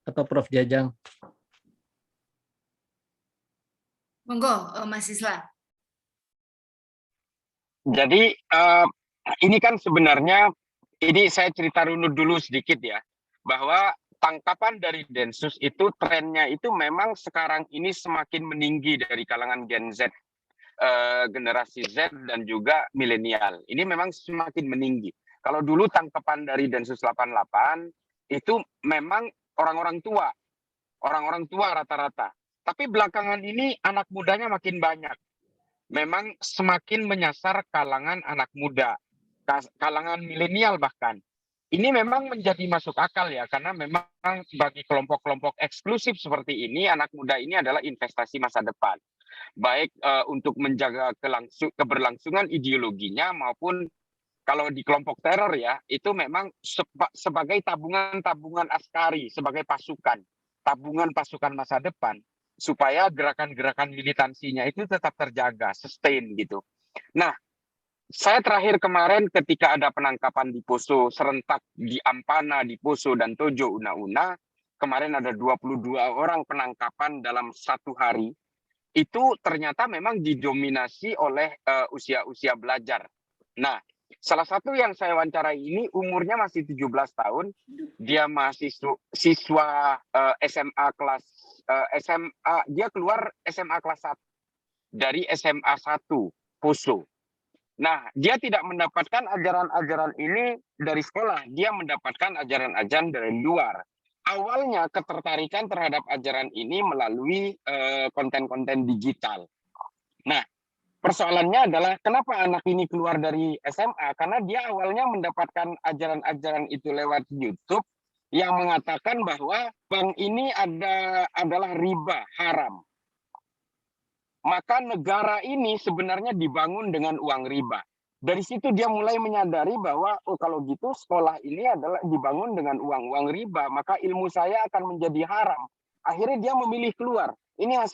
S5: atau Prof. Jajang.
S1: Monggo Mas Islah.
S3: Jadi ini kan sebenarnya, ini saya cerita dulu sedikit ya, bahwa tangkapan dari Densus itu trennya itu memang sekarang ini semakin meninggi dari kalangan Gen Z, generasi Z dan juga milenial. Ini memang semakin meninggi. Kalau dulu tangkapan dari Densus 88 itu memang orang-orang tua rata-rata. Tapi belakangan ini anak mudanya makin banyak. Memang semakin menyasar kalangan anak muda, kalangan milenial bahkan. ini memang menjadi masuk akal ya, karena memang bagi kelompok-kelompok eksklusif seperti ini, anak muda ini adalah investasi masa depan. Baik untuk menjaga keberlangsungan ideologinya maupun kalau di kelompok teror ya, itu memang sebagai tabungan-tabungan askari, sebagai pasukan, tabungan pasukan masa depan, supaya gerakan-gerakan militansinya itu tetap terjaga, sustain gitu. Nah, saya terakhir kemarin ketika ada penangkapan di Poso serentak di Ampana, di Poso dan Tojo Una-Una, kemarin ada 22 orang penangkapan dalam satu hari. Itu ternyata memang didominasi oleh usia-usia belajar. Nah, salah satu yang saya wawancarai ini umurnya masih 17 tahun, dia siswa SMA kelas SMA, dia keluar SMA kelas 1 dari SMA 1 Poso. Nah, dia tidak mendapatkan ajaran-ajaran ini dari sekolah, dia mendapatkan ajaran-ajaran dari luar. Awalnya ketertarikan terhadap ajaran ini melalui konten-konten digital. Nah, persoalannya adalah kenapa anak ini keluar dari SMA? Karena dia awalnya mendapatkan ajaran-ajaran itu lewat YouTube yang mengatakan bahwa bank ini adalah riba, haram. Maka negara ini sebenarnya dibangun dengan uang riba. Dari situ dia mulai menyadari bahwa oh kalau gitu sekolah ini adalah dibangun dengan uang riba, maka ilmu saya akan menjadi haram. Akhirnya dia memilih keluar. Ini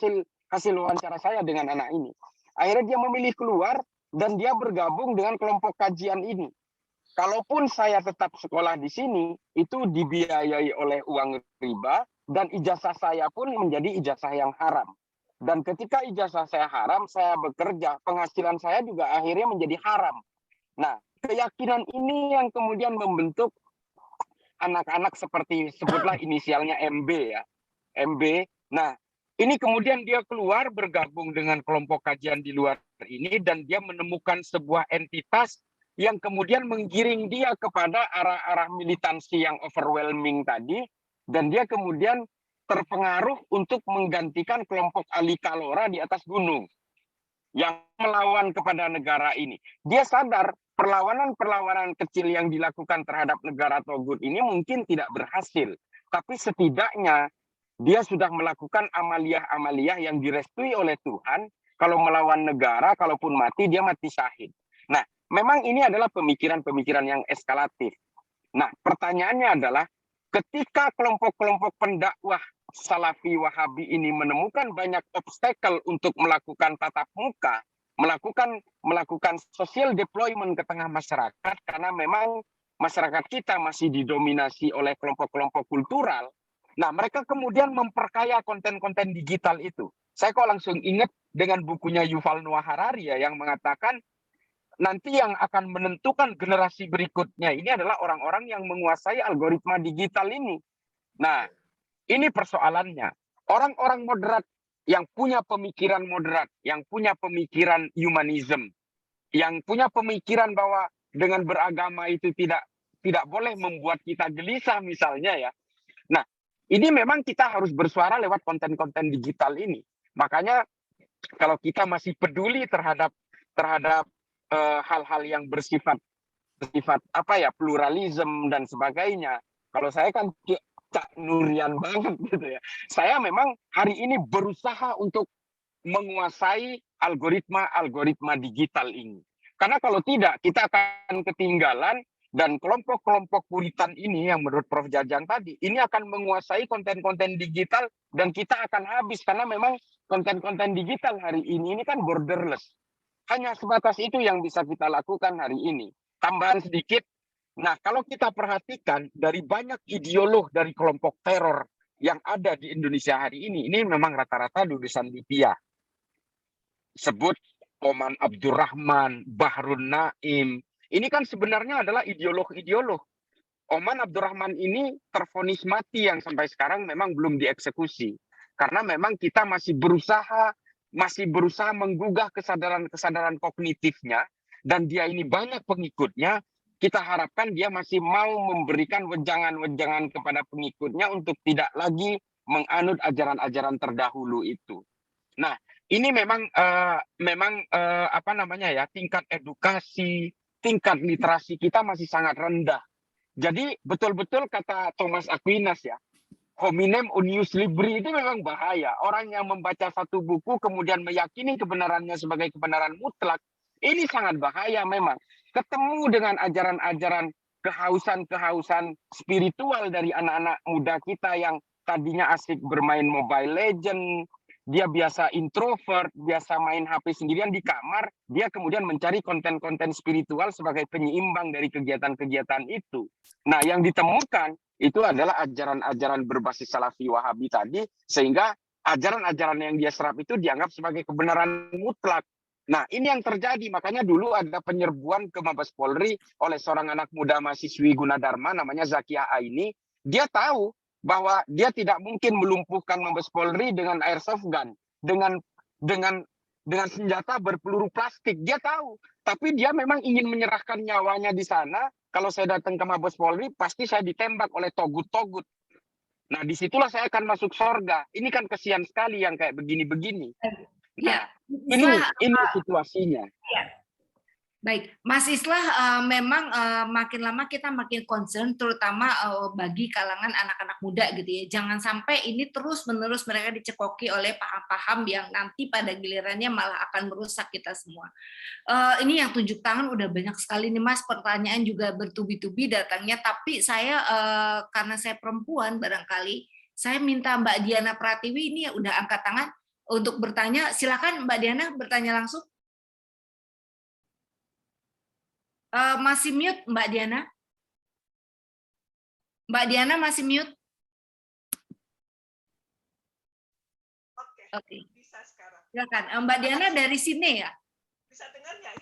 S3: hasil wawancara saya dengan anak ini. Akhirnya dia memilih keluar dan dia bergabung dengan kelompok kajian ini. Kalaupun saya tetap sekolah di sini, itu dibiayai oleh uang riba dan ijazah saya pun menjadi ijazah yang haram. Dan ketika ijazah saya haram, saya bekerja, penghasilan saya juga akhirnya menjadi haram. Nah, keyakinan ini yang kemudian membentuk anak-anak seperti sebutlah inisialnya MB ya. MB. Nah, ini kemudian dia keluar bergabung dengan kelompok kajian di luar ini dan dia menemukan sebuah entitas yang kemudian menggiring dia kepada arah-arah militansi yang overwhelming tadi dan dia kemudian terpengaruh untuk menggantikan kelompok Ali Kalora di atas gunung yang melawan kepada negara ini. Dia sadar perlawanan-perlawanan kecil yang dilakukan terhadap negara Togut ini mungkin tidak berhasil, tapi setidaknya dia sudah melakukan amaliyah-amaliyah yang direstui oleh Tuhan. Kalau melawan negara, kalaupun mati, dia mati syahid. Nah, memang ini adalah pemikiran-pemikiran yang eskalatif. Nah, pertanyaannya adalah ketika kelompok-kelompok pendakwah Salafi Wahabi ini menemukan banyak obstacle untuk melakukan tatap muka, melakukan social deployment ke tengah masyarakat karena memang masyarakat kita masih didominasi oleh kelompok-kelompok kultural. Nah, mereka kemudian memperkaya konten-konten digital itu. Saya kok langsung ingat dengan bukunya Yuval Noah Harari ya, yang mengatakan nanti yang akan menentukan generasi berikutnya ini adalah orang-orang yang menguasai algoritma digital ini. Nah, ini persoalannya. Orang-orang moderat yang punya pemikiran moderat, yang punya pemikiran humanism, yang punya pemikiran bahwa dengan beragama itu tidak boleh membuat kita gelisah misalnya ya. Nah, ini memang kita harus bersuara lewat konten-konten digital ini. Makanya kalau kita masih peduli terhadap hal-hal yang bersifat apa ya, pluralisme dan sebagainya. Kalau saya kan Cak Nurian banget gitu ya. Saya memang hari ini berusaha untuk menguasai algoritma digital ini. Karena kalau tidak, kita akan ketinggalan dan kelompok-kelompok puritan ini yang menurut Prof. Jajang tadi, ini akan menguasai konten-konten digital dan kita akan habis karena memang konten-konten digital hari ini kan borderless. Hanya sebatas itu yang bisa kita lakukan hari ini. Tambahan sedikit, nah kalau kita perhatikan dari banyak ideolog dari kelompok teror yang ada di Indonesia hari ini memang rata-rata lulusan Libya. Sebut Oman Abdurrahman, Bahrun Naim, ini kan sebenarnya adalah ideolog-ideolog. Oman Abdurrahman ini tervonis mati yang sampai sekarang memang belum dieksekusi. Karena memang kita masih berusaha menggugah kesadaran kognitifnya, dan dia ini banyak pengikutnya, kita harapkan dia masih mau memberikan wejangan-wejangan kepada pengikutnya untuk tidak lagi menganut ajaran-ajaran terdahulu itu. Nah, ini memang tingkat edukasi, tingkat literasi kita masih sangat rendah. Jadi betul-betul kata Thomas Aquinas ya, hominem unius libri itu memang bahaya. Orang yang membaca satu buku kemudian meyakini kebenarannya sebagai kebenaran mutlak, ini sangat bahaya memang. Ketemu dengan ajaran-ajaran kehausan-kehausan spiritual dari anak-anak muda kita yang tadinya asik bermain Mobile Legend, dia biasa introvert, biasa main HP sendirian di kamar, dia kemudian mencari konten-konten spiritual sebagai penyeimbang dari kegiatan-kegiatan itu. Nah, yang ditemukan itu adalah ajaran-ajaran berbasis Salafi Wahabi tadi, sehingga ajaran-ajaran yang dia serap itu dianggap sebagai kebenaran mutlak. Nah, ini yang terjadi. Makanya dulu ada penyerbuan ke Mabes Polri oleh seorang anak muda mahasiswi Gunadarma, namanya Zakia Aini. Dia tahu bahwa dia tidak mungkin melumpuhkan Mabes Polri dengan airsoft gun, dengan senjata berpeluru plastik. Dia tahu, tapi dia memang ingin menyerahkan nyawanya di sana. Kalau saya datang ke Mabes Polri, pasti saya ditembak oleh togut-togut. Nah, disitulah saya akan masuk surga. Ini kan kesian sekali yang kayak begini-begini. Nah, ini situasinya.
S1: Ya. Baik, Mas Islah, memang makin lama kita makin concern, terutama bagi kalangan anak-anak muda gitu ya. Jangan sampai ini terus-menerus mereka dicekoki oleh paham-paham yang nanti pada gilirannya malah akan merusak kita semua. Ini yang tunjuk tangan udah banyak sekali nih Mas, pertanyaan juga bertubi-tubi datangnya. Tapi saya karena saya perempuan barangkali, saya minta Mbak Diana Pratiwi ini udah angkat tangan untuk bertanya. Silakan Mbak Diana bertanya langsung. Masih mute Mbak Diana? Mbak Diana masih mute? Oke. Bisa sekarang. Silakan. Mbak Diana dari sini ya?
S6: Bisa dengar nggak?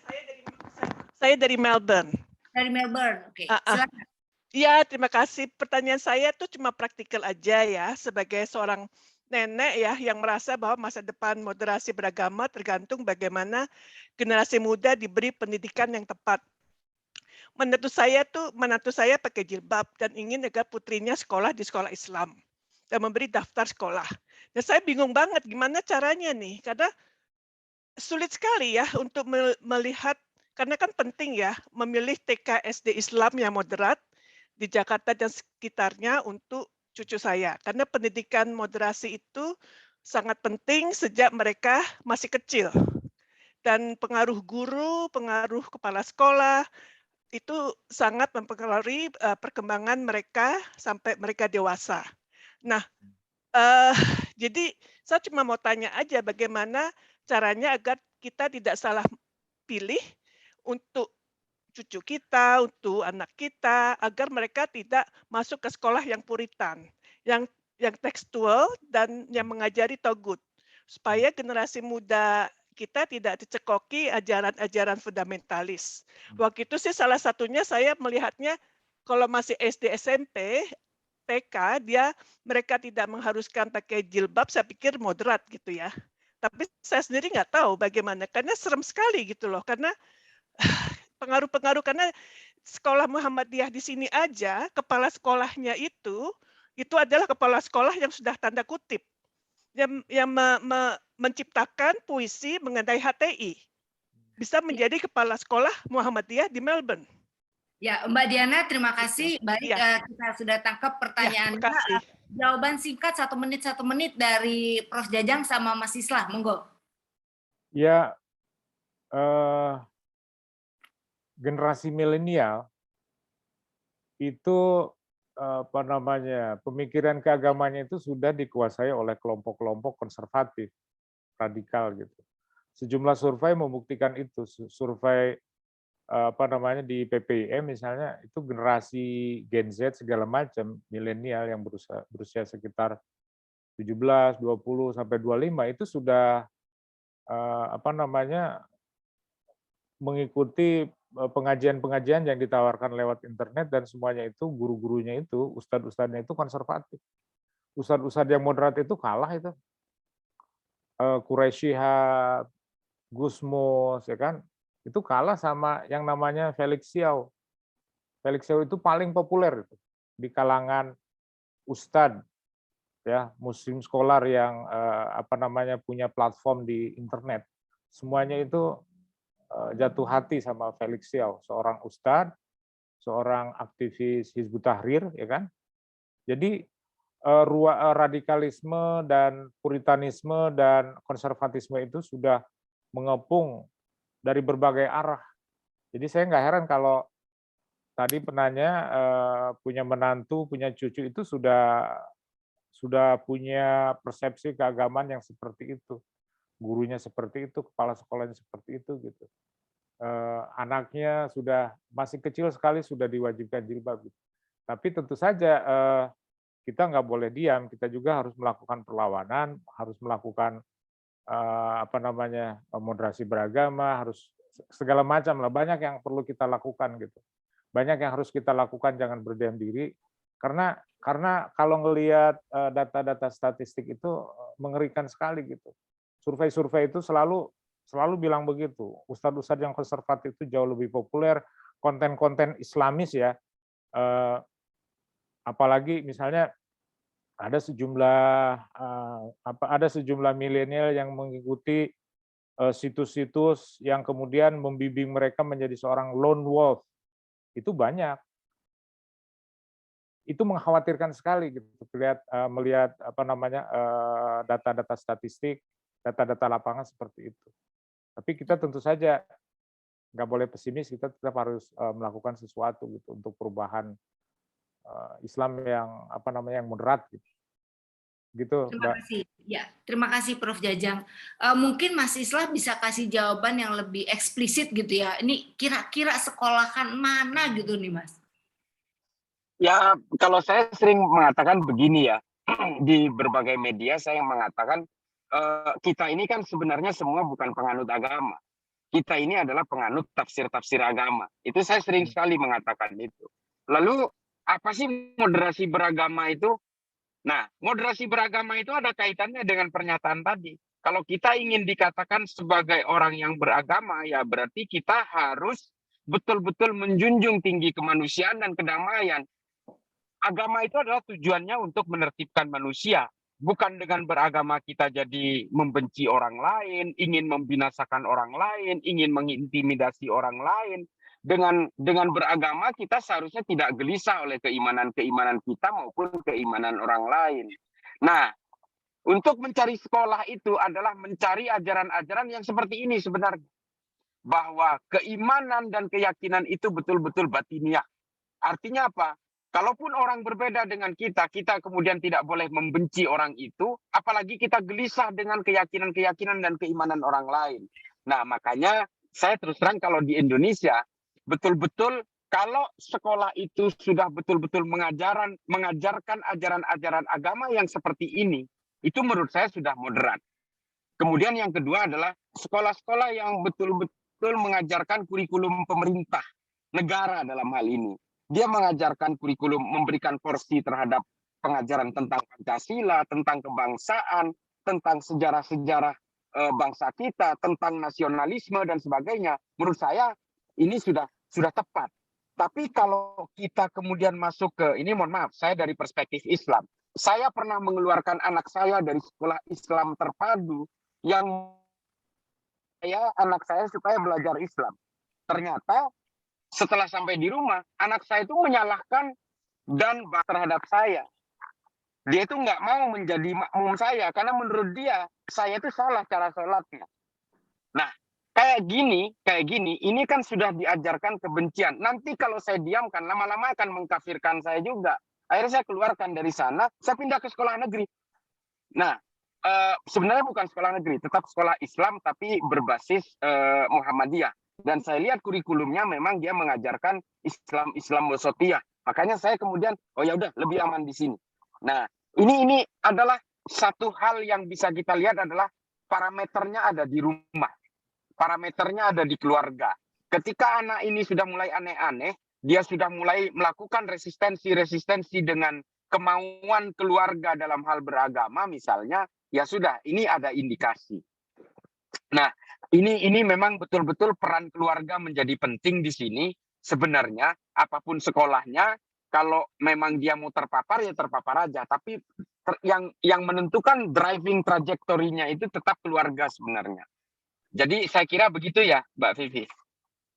S6: Saya dari Melbourne.
S1: Dari Melbourne, oke. Silakan.
S6: Ya, terima kasih. Pertanyaan saya tuh cuma praktikal aja ya, sebagai seorang nenek ya yang merasa bahwa masa depan moderasi beragama tergantung bagaimana generasi muda diberi pendidikan yang tepat. Menantu saya pakai jilbab dan ingin agar putrinya sekolah di sekolah Islam dan memberi daftar sekolah. Dan saya bingung banget gimana caranya nih, karena sulit sekali ya untuk melihat, karena kan penting ya memilih TK SD Islam yang moderat di Jakarta dan sekitarnya untuk cucu saya. Karena pendidikan moderasi itu sangat penting sejak mereka masih kecil. Dan pengaruh guru, pengaruh kepala sekolah, itu sangat mempengaruhi perkembangan mereka sampai mereka dewasa. Nah, jadi saya cuma mau tanya aja bagaimana caranya agar kita tidak salah pilih untuk cucu kita, untuk anak kita, agar mereka tidak masuk ke sekolah yang puritan, yang tekstual dan yang mengajari togut, supaya generasi muda kita tidak dicekoki ajaran-ajaran fundamentalis. Waktu itu sih salah satunya saya melihatnya kalau masih SD SMP, TK, mereka tidak mengharuskan pakai jilbab, saya pikir moderat gitu ya. Tapi saya sendiri nggak tahu bagaimana, karena serem sekali gitu loh, karena pengaruh-pengaruh, karena sekolah Muhammadiyah di sini aja, kepala sekolahnya itu adalah kepala sekolah yang sudah tanda kutip, yang menciptakan puisi mengenai HTI, bisa menjadi kepala sekolah Muhammadiyah di Melbourne.
S1: Ya, Mbak Diana, terima kasih. Baik,
S6: ya.
S1: kita sudah tangkap pertanyaannya.
S6: Ya,
S1: jawaban singkat 1 menit dari Prof. Jajang sama Mas Islah, monggo.
S4: Ya, generasi milenial itu pemikiran keagamannya itu sudah dikuasai oleh kelompok-kelompok konservatif, radikal gitu. Sejumlah survei membuktikan itu. Survei di PPIM misalnya, itu generasi Gen Z segala macam, milenial yang berusia sekitar 17, 20 sampai 25 itu sudah mengikuti pengajian-pengajian yang ditawarkan lewat internet, dan semuanya itu guru-gurunya itu, ustadz-ustadznya itu konservatif. Ustadz-ustadz yang moderat itu kalah itu. Quraisy Shihab, Gusmus, ya kan, itu kalah sama yang namanya Felix Xiao. Felix Xiao itu paling populer itu di kalangan ustadz, ya, muslim scholar yang punya platform di internet. Semuanya itu jatuh hati sama Felix Xiao, seorang ustadz seorang aktivis Hizbut Tahrir, ya kan? Jadi radikalisme dan puritanisme dan konservatisme itu sudah mengepung dari berbagai arah. Jadi saya nggak heran kalau tadi penanya punya menantu, punya cucu itu sudah punya persepsi keagamaan yang seperti itu. Gurunya seperti itu, kepala sekolahnya seperti itu gitu. Anaknya sudah masih kecil sekali sudah diwajibkan jilbab. Gitu. Tapi tentu saja kita nggak boleh diam, kita juga harus melakukan perlawanan, harus melakukan moderasi beragama, harus segala macam lah, banyak yang perlu kita lakukan gitu. Banyak yang harus kita lakukan, jangan berdiam diri, karena kalau ngelihat data-data statistik itu mengerikan sekali gitu. Survei-survei itu selalu bilang begitu. Ustadz-ustadz yang konservatif itu jauh lebih populer, konten-konten Islamis ya. Apalagi misalnya ada sejumlah milenial yang mengikuti situs-situs yang kemudian membimbing mereka menjadi seorang lone wolf. Itu banyak. Itu mengkhawatirkan sekali gitu melihat data-data statistik, data-data lapangan seperti itu. Tapi kita tentu saja nggak boleh pesimis, kita tetap harus melakukan sesuatu gitu untuk perubahan Islam yang yang moderat gitu. Gitu,
S1: terima kasih. Ya, terima kasih Prof. Jajang. Mungkin Mas Islah bisa kasih jawaban yang lebih eksplisit gitu ya. Ini kira-kira sekolahan mana gitu nih, Mas?
S3: Ya, kalau saya sering mengatakan begini ya, di berbagai media saya mengatakan kita ini kan sebenarnya semua bukan penganut agama. Kita ini adalah penganut tafsir-tafsir agama. Itu saya sering sekali mengatakan itu. Lalu apa sih moderasi beragama itu? Nah, moderasi beragama itu ada kaitannya dengan pernyataan tadi. Kalau kita ingin dikatakan sebagai orang yang beragama, ya berarti kita harus betul-betul menjunjung tinggi kemanusiaan dan kedamaian. Agama itu adalah tujuannya untuk menertibkan manusia. Bukan dengan beragama kita jadi membenci orang lain, ingin membinasakan orang lain, ingin mengintimidasi orang lain. Dengan beragama kita seharusnya tidak gelisah oleh keimanan kita maupun keimanan orang lain. Nah, untuk mencari sekolah itu adalah mencari ajaran-ajaran yang seperti ini sebenarnya. Bahwa keimanan dan keyakinan itu betul-betul batiniah. Artinya apa? Kalaupun orang berbeda dengan kita kemudian tidak boleh membenci orang itu, apalagi kita gelisah dengan keyakinan-keyakinan dan keimanan orang lain. Nah, makanya saya terus terang kalau di Indonesia, betul-betul kalau sekolah itu sudah betul-betul mengajarkan ajaran-ajaran agama yang seperti ini, itu menurut saya sudah moderat. Kemudian yang kedua adalah sekolah-sekolah yang betul-betul mengajarkan kurikulum pemerintah negara dalam hal ini. Dia mengajarkan kurikulum, memberikan porsi terhadap pengajaran tentang Pancasila, tentang kebangsaan, tentang sejarah-sejarah bangsa kita, tentang nasionalisme dan sebagainya. Menurut saya ini sudah tepat. Tapi kalau kita kemudian masuk ke, ini mohon maaf, saya dari perspektif Islam. Saya pernah mengeluarkan anak saya dari sekolah Islam terpadu yang anak saya supaya belajar Islam. Ternyata setelah sampai di rumah, anak saya itu menyalahkan dan terhadap saya. Dia itu nggak mau menjadi makmum saya, karena menurut dia, saya itu salah cara sholatnya. Nah, kayak gini, ini kan sudah diajarkan kebencian. Nanti kalau saya diamkan, lama-lama akan mengkafirkan saya juga. Akhirnya saya keluarkan dari sana, saya pindah ke sekolah negeri. Nah, sebenarnya bukan sekolah negeri, tetap sekolah Islam, tapi berbasis Muhammadiyah. Dan saya lihat kurikulumnya memang dia mengajarkan Islam wasatiyah. Makanya saya kemudian, oh ya udah lebih aman di sini. Nah, ini adalah satu hal yang bisa kita lihat adalah parameternya ada di rumah. Parameternya ada di keluarga. Ketika anak ini sudah mulai aneh-aneh, dia sudah mulai melakukan resistensi dengan kemauan keluarga dalam hal beragama misalnya, ya sudah, ini ada indikasi. Nah, ini memang betul-betul peran keluarga menjadi penting di sini. Sebenarnya apapun sekolahnya, kalau memang dia mau terpapar ya terpapar aja. Tapi yang menentukan driving trajektorinya itu tetap keluarga sebenarnya. Jadi saya kira begitu ya, Mbak Vivi.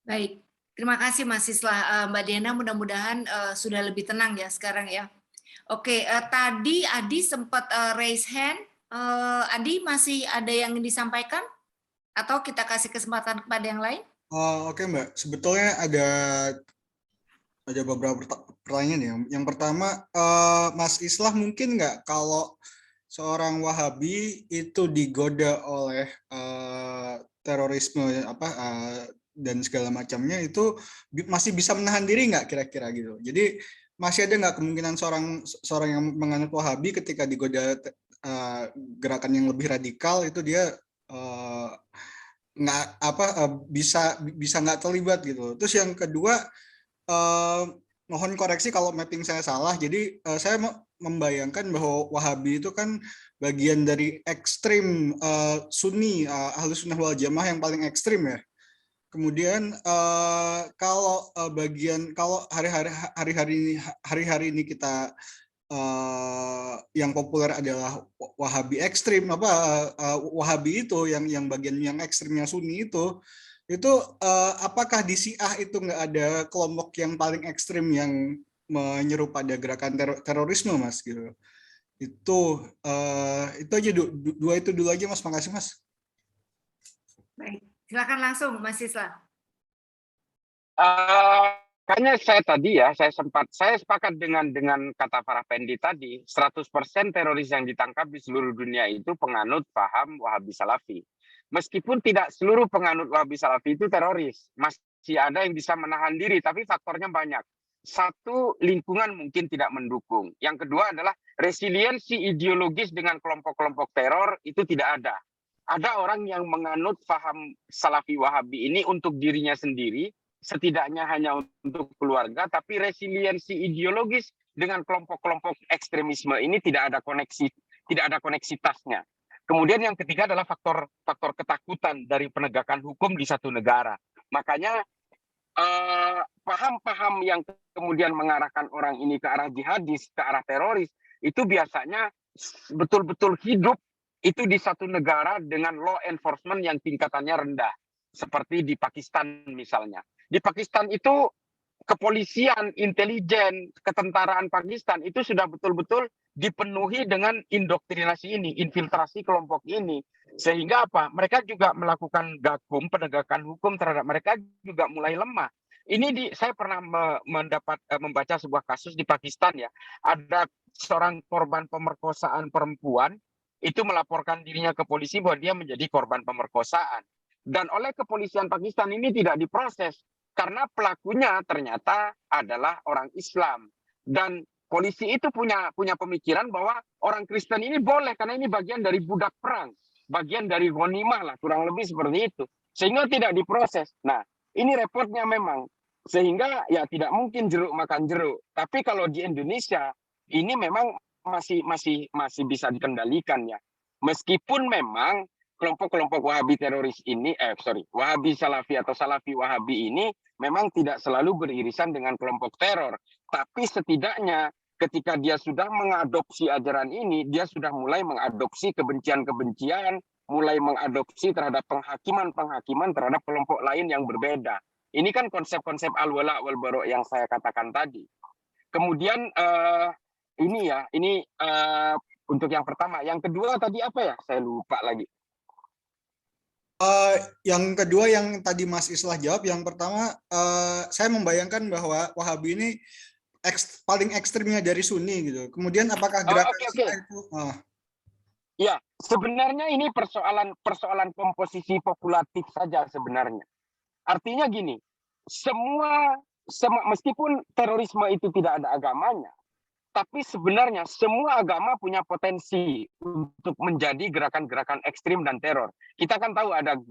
S1: Baik, Terima kasih Mas Islah. Mbak Diana mudah-mudahan sudah lebih tenang ya sekarang ya. Oke, tadi Adi sempat raise hand. Adi masih ada yang ingin disampaikan? Atau kita kasih kesempatan kepada yang lain?
S7: Oke Mbak, sebetulnya ada beberapa pertanyaan ya. Yang pertama, Mas Islah mungkin nggak kalau seorang Wahabi itu digoda oleh terorisme dan segala macamnya, itu masih bisa menahan diri nggak kira-kira gitu? Jadi masih ada nggak kemungkinan seorang yang menganut Wahabi ketika digoda gerakan yang lebih radikal itu dia bisa nggak terlibat gitu? Terus yang kedua, mohon koreksi kalau mapping saya salah. Jadi saya membayangkan bahwa Wahabi itu kan bagian dari ekstrim Sunni, Ahlus Sunnah wal Jamaah yang paling ekstrim ya. Kemudian kalau hari-hari ini kita yang populer adalah Wahabi ekstrim, Wahabi itu yang bagian yang ekstrimnya Sunni itu apakah di Syiah itu nggak ada kelompok yang paling ekstrim yang menyeru pada gerakan terorisme, Mas? Gitu. Itu aja dua itu dulu aja, Mas. Makasih, Mas.
S1: Baik, silakan langsung, Mas Islah.
S3: Kayaknya saya sepakat dengan kata para Pendi tadi, 100% teroris yang ditangkap di seluruh dunia itu penganut paham Wahabi Salafi. Meskipun tidak seluruh penganut Wahabi Salafi itu teroris, masih ada yang bisa menahan diri, tapi faktornya banyak. Satu, lingkungan mungkin tidak mendukung. Yang kedua adalah resiliensi ideologis dengan kelompok-kelompok teror itu tidak ada. Ada orang yang menganut paham Salafi Wahabi ini untuk dirinya sendiri, setidaknya hanya untuk keluarga, tapi resiliensi ideologis dengan kelompok-kelompok ekstremisme ini tidak ada koneksitasnya. Kemudian yang ketiga adalah faktor ketakutan dari penegakan hukum di satu negara. Makanya paham-paham yang kemudian mengarahkan orang ini ke arah jihadis, ke arah teroris, itu biasanya betul-betul hidup itu di satu negara dengan law enforcement yang tingkatannya rendah. Seperti di Pakistan misalnya. Di Pakistan itu kepolisian, intelijen, ketentaraan Pakistan itu sudah betul-betul dipenuhi dengan indoktrinasi ini, infiltrasi kelompok ini. Sehingga apa? Mereka juga melakukan gakum, penegakan hukum terhadap mereka juga mulai lemah. Ini saya pernah membaca sebuah kasus di Pakistan ya. Ada seorang korban pemerkosaan perempuan itu melaporkan dirinya ke polisi bahwa dia menjadi korban pemerkosaan. Dan oleh kepolisian Pakistan ini tidak diproses karena pelakunya ternyata adalah orang Islam. Dan polisi itu punya pemikiran bahwa orang Kristen ini boleh karena ini bagian dari budak perang, bagian dari ghanimah lah, kurang lebih seperti itu. Sehingga tidak diproses. Nah, ini repotnya memang. Sehingga ya tidak mungkin jeruk makan jeruk. Tapi kalau di Indonesia ini memang masih bisa dikendalikan ya. Meskipun memang kelompok-kelompok Wahabi teroris ini, Wahabi Salafi atau Salafi Wahabi ini memang tidak selalu beririsan dengan kelompok teror. Tapi setidaknya ketika dia sudah mengadopsi ajaran ini, dia sudah mulai mengadopsi kebencian-kebencian, mulai mengadopsi terhadap penghakiman terhadap kelompok lain yang berbeda. Ini kan konsep-konsep al-wala wal-bara yang saya katakan tadi. Kemudian ini untuk yang pertama. Yang kedua tadi apa ya? Saya lupa lagi.
S7: Yang kedua yang tadi Mas Islah jawab, yang pertama saya membayangkan bahwa Wahabi ini paling ekstrimnya dari Sunni gitu. Kemudian apakah gerakan itu?
S3: Ya, sebenarnya ini persoalan komposisi populatif saja sebenarnya. Artinya gini, meskipun terorisme itu tidak ada agamanya, tapi sebenarnya semua agama punya potensi untuk menjadi gerakan-gerakan ekstrim dan teror. Kita kan tahu ada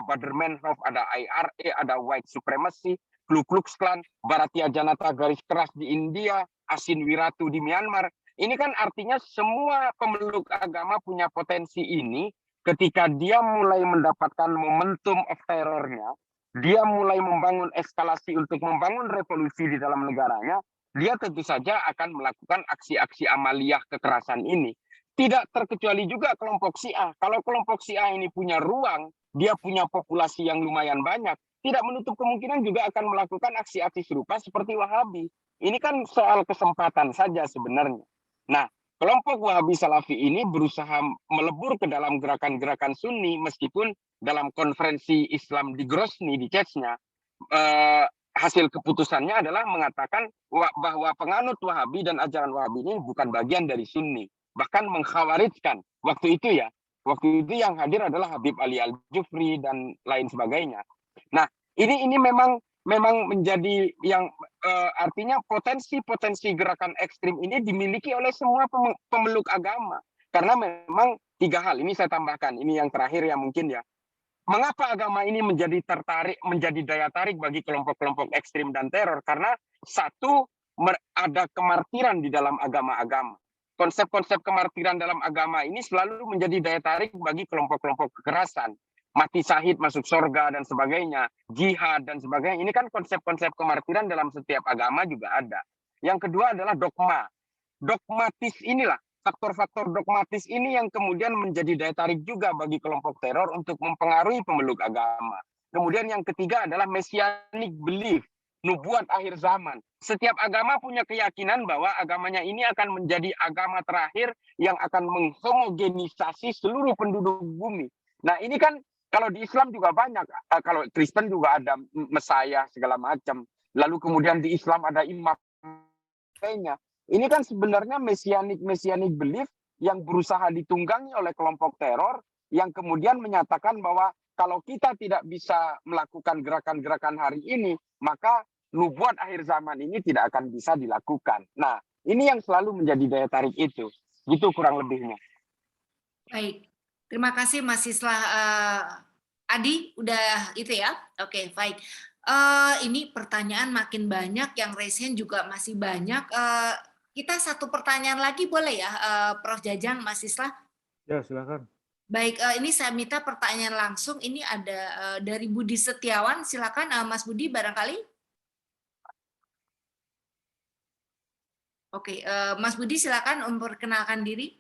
S3: Baader-Meinhof, ada IRA, ada White Supremacy, Ku Klux Klan, Bharatiya Janata garis keras di India, Asin Wiratu di Myanmar. Ini kan artinya semua pemeluk agama punya potensi ini ketika dia mulai mendapatkan momentum of terornya, dia mulai membangun eskalasi untuk membangun revolusi di dalam negaranya, dia tentu saja akan melakukan aksi-aksi amaliyah kekerasan ini. Tidak terkecuali juga kelompok Syiah. Kalau kelompok Syiah ini punya ruang, dia punya populasi yang lumayan banyak, tidak menutup kemungkinan juga akan melakukan aksi-aksi serupa seperti Wahabi. Ini kan soal kesempatan saja sebenarnya. Nah, kelompok Wahabi Salafi ini berusaha melebur ke dalam gerakan-gerakan Sunni meskipun dalam konferensi Islam di Grozny di Chechnya hasil keputusannya adalah mengatakan bahwa penganut Wahabi dan ajaran Wahabi ini bukan bagian dari Sunni, bahkan mengkhawarijkan waktu itu ya. Waktu itu yang hadir adalah Habib Ali Al-Jufri dan lain sebagainya. Nah, ini memang menjadi yang artinya potensi gerakan ekstrim ini dimiliki oleh semua pemeluk agama. Karena memang 3 hal, ini saya tambahkan, ini yang terakhir ya mungkin ya. Mengapa agama ini menjadi daya tarik bagi kelompok-kelompok ekstrim dan teror? Karena satu, ada kemartiran di dalam agama-agama. Konsep-konsep kemartiran dalam agama ini selalu menjadi daya tarik bagi kelompok-kelompok kekerasan. Mati syahid masuk surga dan sebagainya, jihad dan sebagainya. Ini kan konsep-konsep kemartiran dalam setiap agama juga ada. Yang kedua adalah dogma. Dogmatis inilah, faktor-faktor dogmatis ini yang kemudian menjadi daya tarik juga bagi kelompok teror untuk mempengaruhi pemeluk agama. Kemudian yang ketiga adalah messianic belief, nubuat akhir zaman. Setiap agama punya keyakinan bahwa agamanya ini akan menjadi agama terakhir yang akan menghomogenisasi seluruh penduduk bumi. Nah, ini kan kalau di Islam juga banyak, kalau Kristen juga ada Mesias segala macam. Lalu kemudian di Islam ada imam. Ini kan sebenarnya messianic belief yang berusaha ditunggangi oleh kelompok teror yang kemudian menyatakan bahwa kalau kita tidak bisa melakukan gerakan-gerakan hari ini, maka nubuat akhir zaman ini tidak akan bisa dilakukan. Nah, ini yang selalu menjadi daya tarik itu. Gitu kurang lebihnya.
S1: Baik. Terima kasih Mas Islah. Adi, udah itu ya? Oke, baik. Ini pertanyaan makin banyak, yang raise hand juga masih banyak. Kita satu pertanyaan lagi boleh ya, Prof. Jajang, Mas Islah?
S4: Ya, silakan.
S1: Baik, ini saya minta pertanyaan langsung. Ini ada dari Budi Setiawan. Silakan, Mas Budi, barangkali. Oke, Mas Budi, silakan memperkenalkan diri.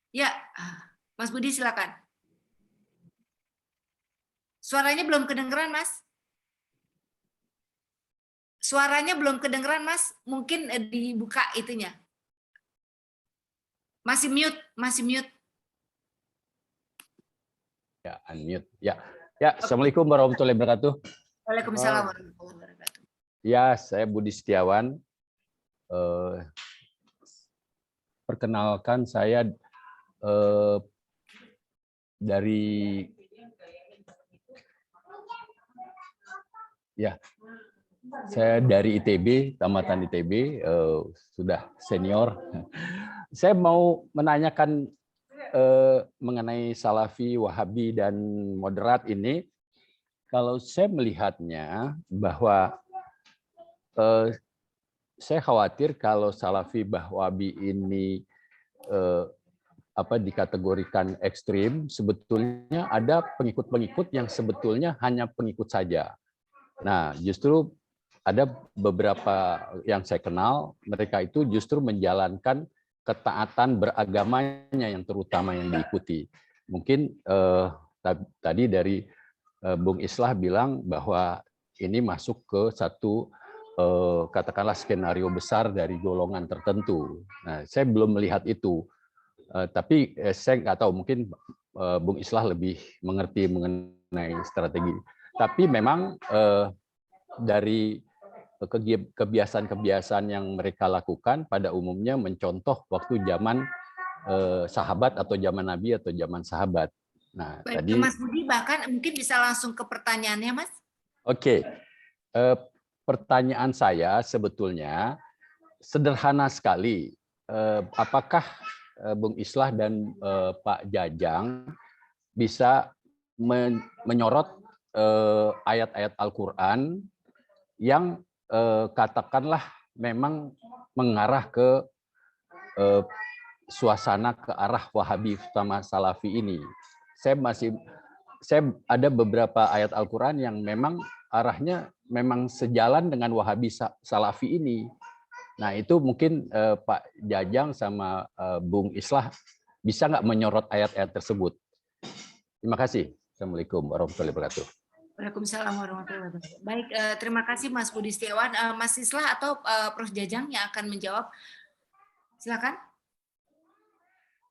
S1: Ya, Mas Budi silakan. Suaranya belum kedengeran, Mas. Suaranya belum kedengeran, Mas. Mungkin dibuka itunya. Masih mute, masih mute.
S8: Ya, unmute. Ya, Assalamualaikum warahmatullahi wabarakatuh.
S1: Waalaikumsalam warahmatullahi wabarakatuh.
S8: Ya, saya Budi Setiawan. Perkenalkan saya dari saya dari ITB, tamatan ITB, sudah senior. Saya mau menanyakan mengenai Salafi, Wahabi, dan moderat ini. Kalau saya melihatnya bahwa saya khawatir kalau Salafi, Wahabi ini dikategorikan ekstrim, sebetulnya ada pengikut-pengikut yang sebetulnya hanya pengikut saja. Nah, justru ada beberapa yang saya kenal, mereka itu justru menjalankan ketaatan beragamanya yang terutama yang diikuti. Mungkin tadi dari Bung Islah bilang bahwa ini masuk ke satu katakanlah skenario besar dari golongan tertentu. Nah, saya belum melihat itu. Tapi saya nggak tahu, mungkin Bung Islah lebih mengerti mengenai strategi. Tapi memang dari kebiasaan-kebiasaan yang mereka lakukan pada umumnya mencontoh waktu zaman sahabat atau zaman Nabi atau zaman sahabat. Nah,
S1: baik,
S8: tadi
S1: Mas Budi bahkan mungkin bisa langsung ke pertanyaannya, Mas.
S8: Oke. Pertanyaan saya sebetulnya sederhana sekali. Apakah Bung Islah dan Pak Jajang bisa menyorot ayat-ayat Al-Quran yang katakanlah memang mengarah ke suasana ke arah Wahabi sama Salafi ini? Saya ada beberapa ayat Al-Quran yang memang arahnya memang sejalan dengan Wahabi Salafi ini. Nah, itu mungkin Pak Jajang sama Bung Islah bisa nggak menyorot ayat-ayat tersebut? Terima kasih. Assalamualaikum warahmatullahi wabarakatuh.
S1: Waalaikumsalam warahmatullahi wabarakatuh. Baik, terima kasih Mas Budi Setiawan. Mas Islah atau Prof. Jajang yang akan menjawab? Silakan.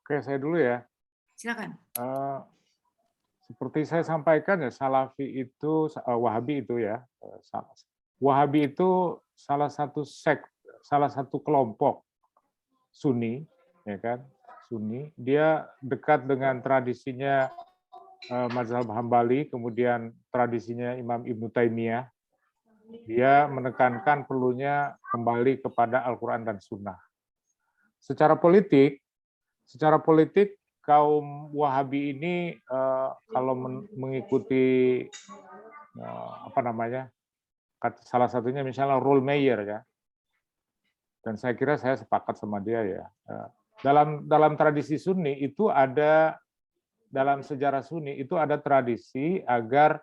S4: Oke, saya dulu ya.
S1: Silakan.
S4: Seperti saya sampaikan ya, Salafi itu, Wahabi itu ya, Wahabi itu salah satu salah satu kelompok Sunni, ya kan, Sunni. Dia dekat dengan tradisinya mazhab Hambali, kemudian tradisinya Imam Ibnu Taimiyah. Dia menekankan perlunya kembali kepada Al-Quran dan Sunnah. Secara politik kaum Wahabi ini kalau mengikuti salah satunya misalnya Roel Meyer ya, dan saya kira saya sepakat sama dia ya. Dalam tradisi Sunni itu ada, dalam sejarah Sunni itu ada tradisi agar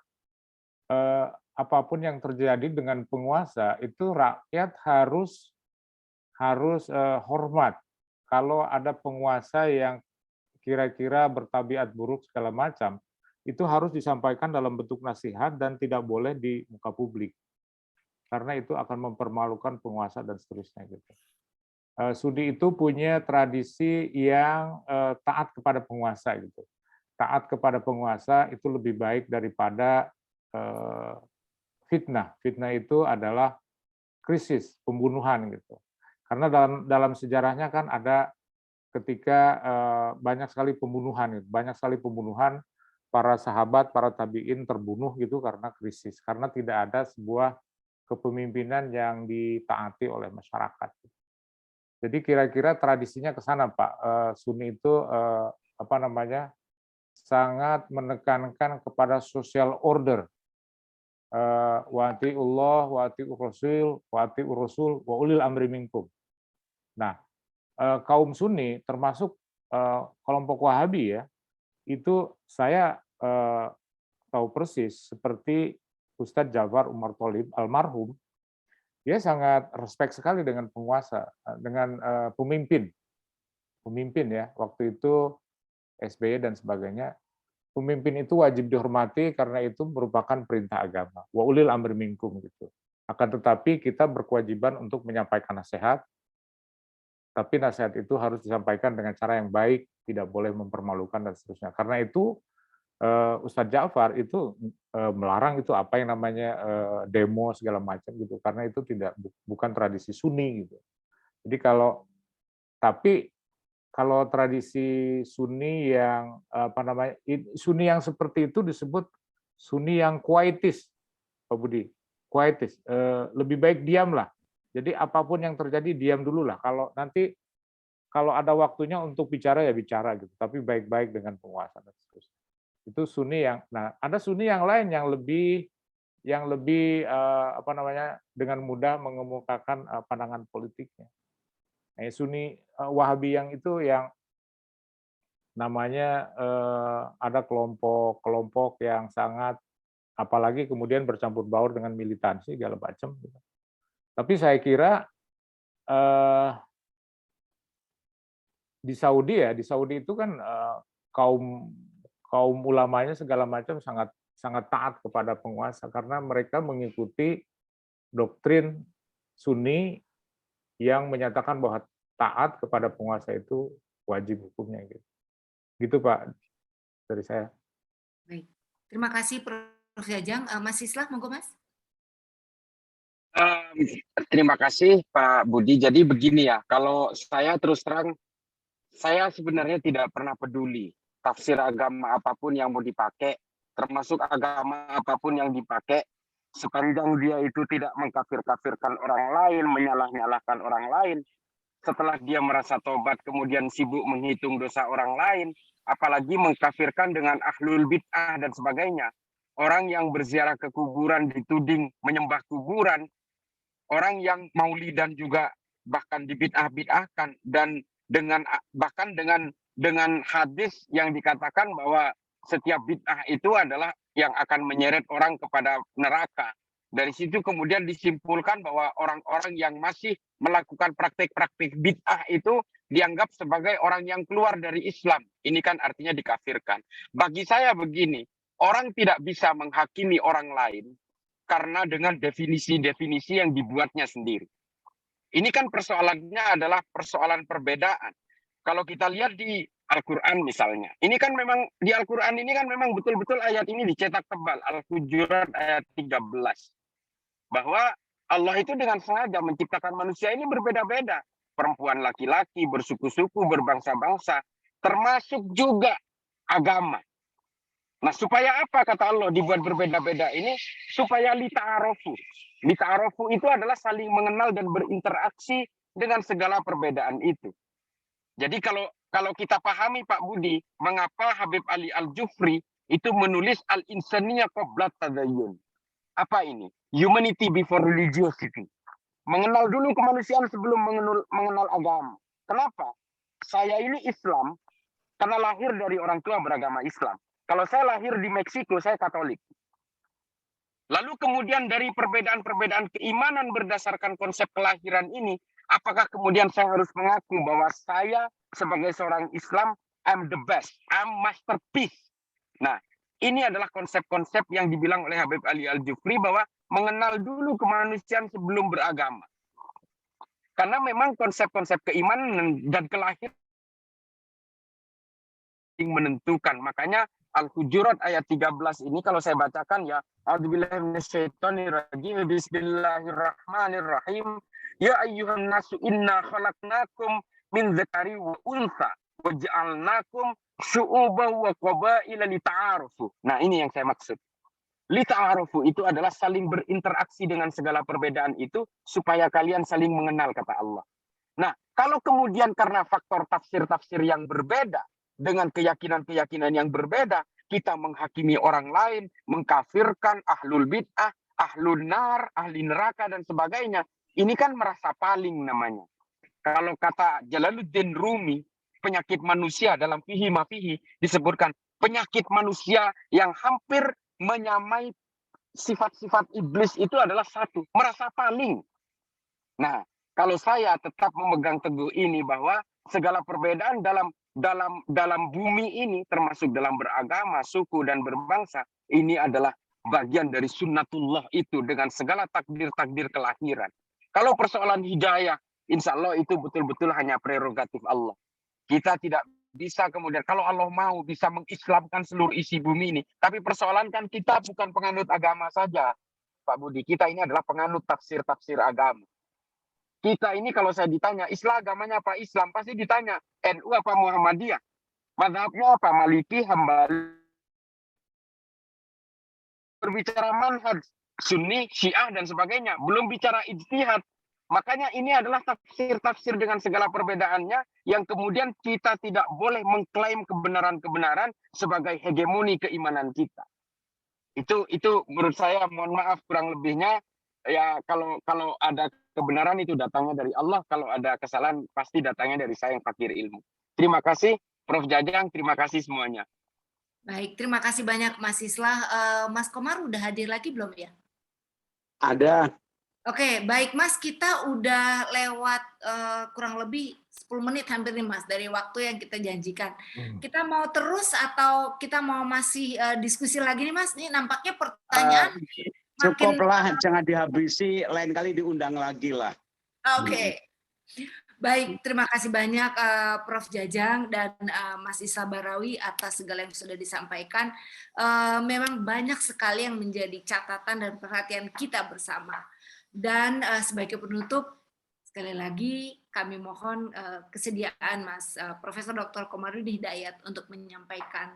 S4: apapun yang terjadi dengan penguasa itu rakyat harus hormat. Kalau ada penguasa yang kira-kira bertabiat buruk segala macam, itu harus disampaikan dalam bentuk nasihat dan tidak boleh di muka publik. Karena itu akan mempermalukan penguasa dan seterusnya gitu. Sunni itu punya tradisi yang taat kepada penguasa gitu. Taat kepada penguasa itu lebih baik daripada fitnah. Fitnah itu adalah krisis, pembunuhan gitu. Karena dalam sejarahnya kan ada ketika banyak sekali pembunuhan para sahabat, para tabiin terbunuh gitu karena krisis, karena tidak ada sebuah kepemimpinan yang ditaati oleh masyarakat. Jadi kira-kira tradisinya ke sana, Pak. Sunni itu sangat menekankan kepada social order. Wa atiullah, wa atiur rasul, wa ulil amri minkum. Nah, kaum Sunni termasuk kelompok Wahabi ya, itu saya tahu persis seperti Ustadz Jafar Umar Tholib almarhum, dia sangat respect sekali dengan penguasa, dengan pemimpin ya, waktu itu SBY dan sebagainya. Pemimpin itu wajib dihormati karena itu merupakan perintah agama. Wa ulil amri minkum gitu. Akan tetapi kita berkewajiban untuk menyampaikan nasihat, tapi nasihat itu harus disampaikan dengan cara yang baik, tidak boleh mempermalukan dan seterusnya. Karena itu Ustadz Ja'far itu melarang itu apa yang namanya demo segala macam gitu, karena itu bukan tradisi Sunni gitu. Jadi kalau tradisi Sunni yang Sunni yang seperti itu disebut Sunni yang quietis, Pak Budi, quietis, lebih baik diamlah. Jadi apapun yang terjadi diam dulu lah. Kalau ada waktunya untuk bicara ya bicara gitu, tapi baik-baik dengan penguasa dan seterusnya. Itu Sunni yang, nah ada Sunni yang lain yang lebih dengan mudah mengemukakan pandangan politiknya. Nah, Sunni Wahabi yang itu yang namanya ada kelompok yang sangat, apalagi kemudian bercampur baur dengan militansi segala macam. Tapi saya kira di Saudi itu kan kaum ulamanya segala macam sangat taat kepada penguasa karena mereka mengikuti doktrin Sunni yang menyatakan bahwa taat kepada penguasa itu wajib hukumnya gitu. Gitu Pak dari saya.
S1: Baik. Terima kasih Prof. Jajang. Mas Islah, monggo Mas.
S3: Terima kasih Pak Budi. Jadi begini ya, kalau saya terus terang, saya sebenarnya tidak pernah peduli tafsir agama apapun yang mau dipakai, termasuk agama apapun yang dipakai, sepanjang dia itu tidak mengkafir-kafirkan orang lain, menyalah-nyalahkan orang lain. Setelah dia merasa tobat, kemudian sibuk menghitung dosa orang lain, apalagi mengkafirkan dengan ahlul bid'ah dan sebagainya. Orang yang berziarah ke kuburan dituding menyembah kuburan, orang yang maulidan juga bahkan dibid'ah-bid'ahkan, dan bahkan dengan hadis yang dikatakan bahwa setiap bid'ah itu adalah yang akan menyeret orang kepada neraka. Dari situ kemudian disimpulkan bahwa orang-orang yang masih melakukan praktik-praktik bid'ah itu dianggap sebagai orang yang keluar dari Islam. Ini kan artinya dikafirkan. Bagi saya begini, orang tidak bisa menghakimi orang lain karena dengan definisi-definisi yang dibuatnya sendiri. Ini kan persoalannya adalah persoalan perbedaan. Kalau kita lihat di Al-Quran misalnya, ini kan memang di Al-Quran ini kan memang betul-betul ayat ini dicetak tebal. Al-Hujurat ayat 13. Bahwa Allah itu dengan sengaja menciptakan manusia ini berbeda-beda. Perempuan, laki-laki, bersuku-suku, berbangsa-bangsa, termasuk juga agama. Nah, supaya apa kata Allah dibuat berbeda-beda ini? Supaya lita'arofu. Lita'arofu itu adalah saling mengenal dan berinteraksi dengan segala perbedaan itu. Jadi kalau kita pahami Pak Budi, mengapa Habib Ali Al-Jufri itu menulis Al-Insaniyah Qabla Tadayyun. Apa ini? Humanity before religiosity. Mengenal dulu kemanusiaan sebelum mengenal agama. Kenapa? Saya ini Islam karena lahir dari orang tua beragama Islam. Kalau saya lahir di Meksiko, saya Katolik. Lalu kemudian dari perbedaan-perbedaan keimanan berdasarkan konsep kelahiran ini, apakah kemudian saya harus mengaku bahwa saya sebagai seorang Islam, I'm the best, I'm masterpiece. Nah, ini adalah konsep-konsep yang dibilang oleh Habib Ali Al-Jufri bahwa mengenal dulu kemanusiaan sebelum beragama. Karena memang konsep-konsep keimanan dan kelahiran yang menentukan. Makanya Al-Hujurat ayat 13 ini kalau saya bacakan ya, A'udzubillahi minasyaitonirrajim, bismillahirrahmanirrahim. Ya ayyuhan nasu inna khalaqnakum min dzakari wa untha wa ja'alnakum syu'uban wa qabaila lita'arufu. Nah, ini yang saya maksud. Lita'arufu itu adalah saling berinteraksi dengan segala perbedaan itu supaya kalian saling mengenal kata Allah. Nah, kalau kemudian karena faktor tafsir-tafsir yang berbeda dengan keyakinan-keyakinan yang berbeda, kita menghakimi orang lain, mengkafirkan ahlul bid'ah, ahlul nar, ahli neraka dan sebagainya. Ini kan merasa paling namanya. Kalau kata Jalaluddin Rumi, penyakit manusia dalam Fihi Mafihi disebutkan penyakit manusia yang hampir menyamai sifat-sifat iblis itu adalah satu, merasa paling. Nah, kalau saya tetap memegang teguh ini bahwa segala perbedaan dalam bumi ini termasuk dalam beragama, suku dan berbangsa ini adalah bagian dari sunnatullah itu dengan segala takdir-takdir kelahiran. Kalau persoalan hidayah, insya Allah itu betul-betul hanya prerogatif Allah. Kita tidak bisa kemudian kalau Allah mau bisa mengislamkan seluruh isi bumi ini. Tapi persoalan kan kita bukan penganut agama saja, Pak Budi. Kita ini adalah penganut tafsir-tafsir agama. Kita ini kalau saya ditanya, Islam agamanya apa? Islam. Pasti ditanya, NU apa Muhammadiyah? Mazhabnya apa? Maliki, Hambali. Berbicara manhaj, Sunni, Syiah, dan sebagainya. Belum bicara ijtihad. Makanya ini adalah tafsir-tafsir dengan segala perbedaannya yang kemudian kita tidak boleh mengklaim kebenaran-kebenaran sebagai hegemoni keimanan kita. Itu menurut saya, mohon maaf kurang lebihnya, ya kalau ada kebenaran itu datangnya dari Allah, kalau ada kesalahan pasti datangnya dari saya yang fakir ilmu. Terima kasih Prof. Jajang, terima kasih semuanya.
S1: Baik, terima kasih banyak Mas Islah. Mas Komar udah hadir lagi belum ya?
S9: Ada.
S1: Oke, baik Mas, kita udah lewat kurang lebih 10 menit hampir nih Mas, dari waktu yang kita janjikan. Kita mau terus atau kita mau masih diskusi lagi nih Mas? Ini nampaknya pertanyaan
S9: cukuplah, jangan dihabisi, lain kali diundang lagi lah.
S1: Oke. Baik, terima kasih banyak Prof. Jajang dan Mas Islah Barawi atas segala yang sudah disampaikan. Memang banyak sekali yang menjadi catatan dan perhatian kita bersama. Dan sebagai penutup, sekali lagi kami mohon kesediaan Mas Profesor Dr. Komarudin Hidayat untuk menyampaikan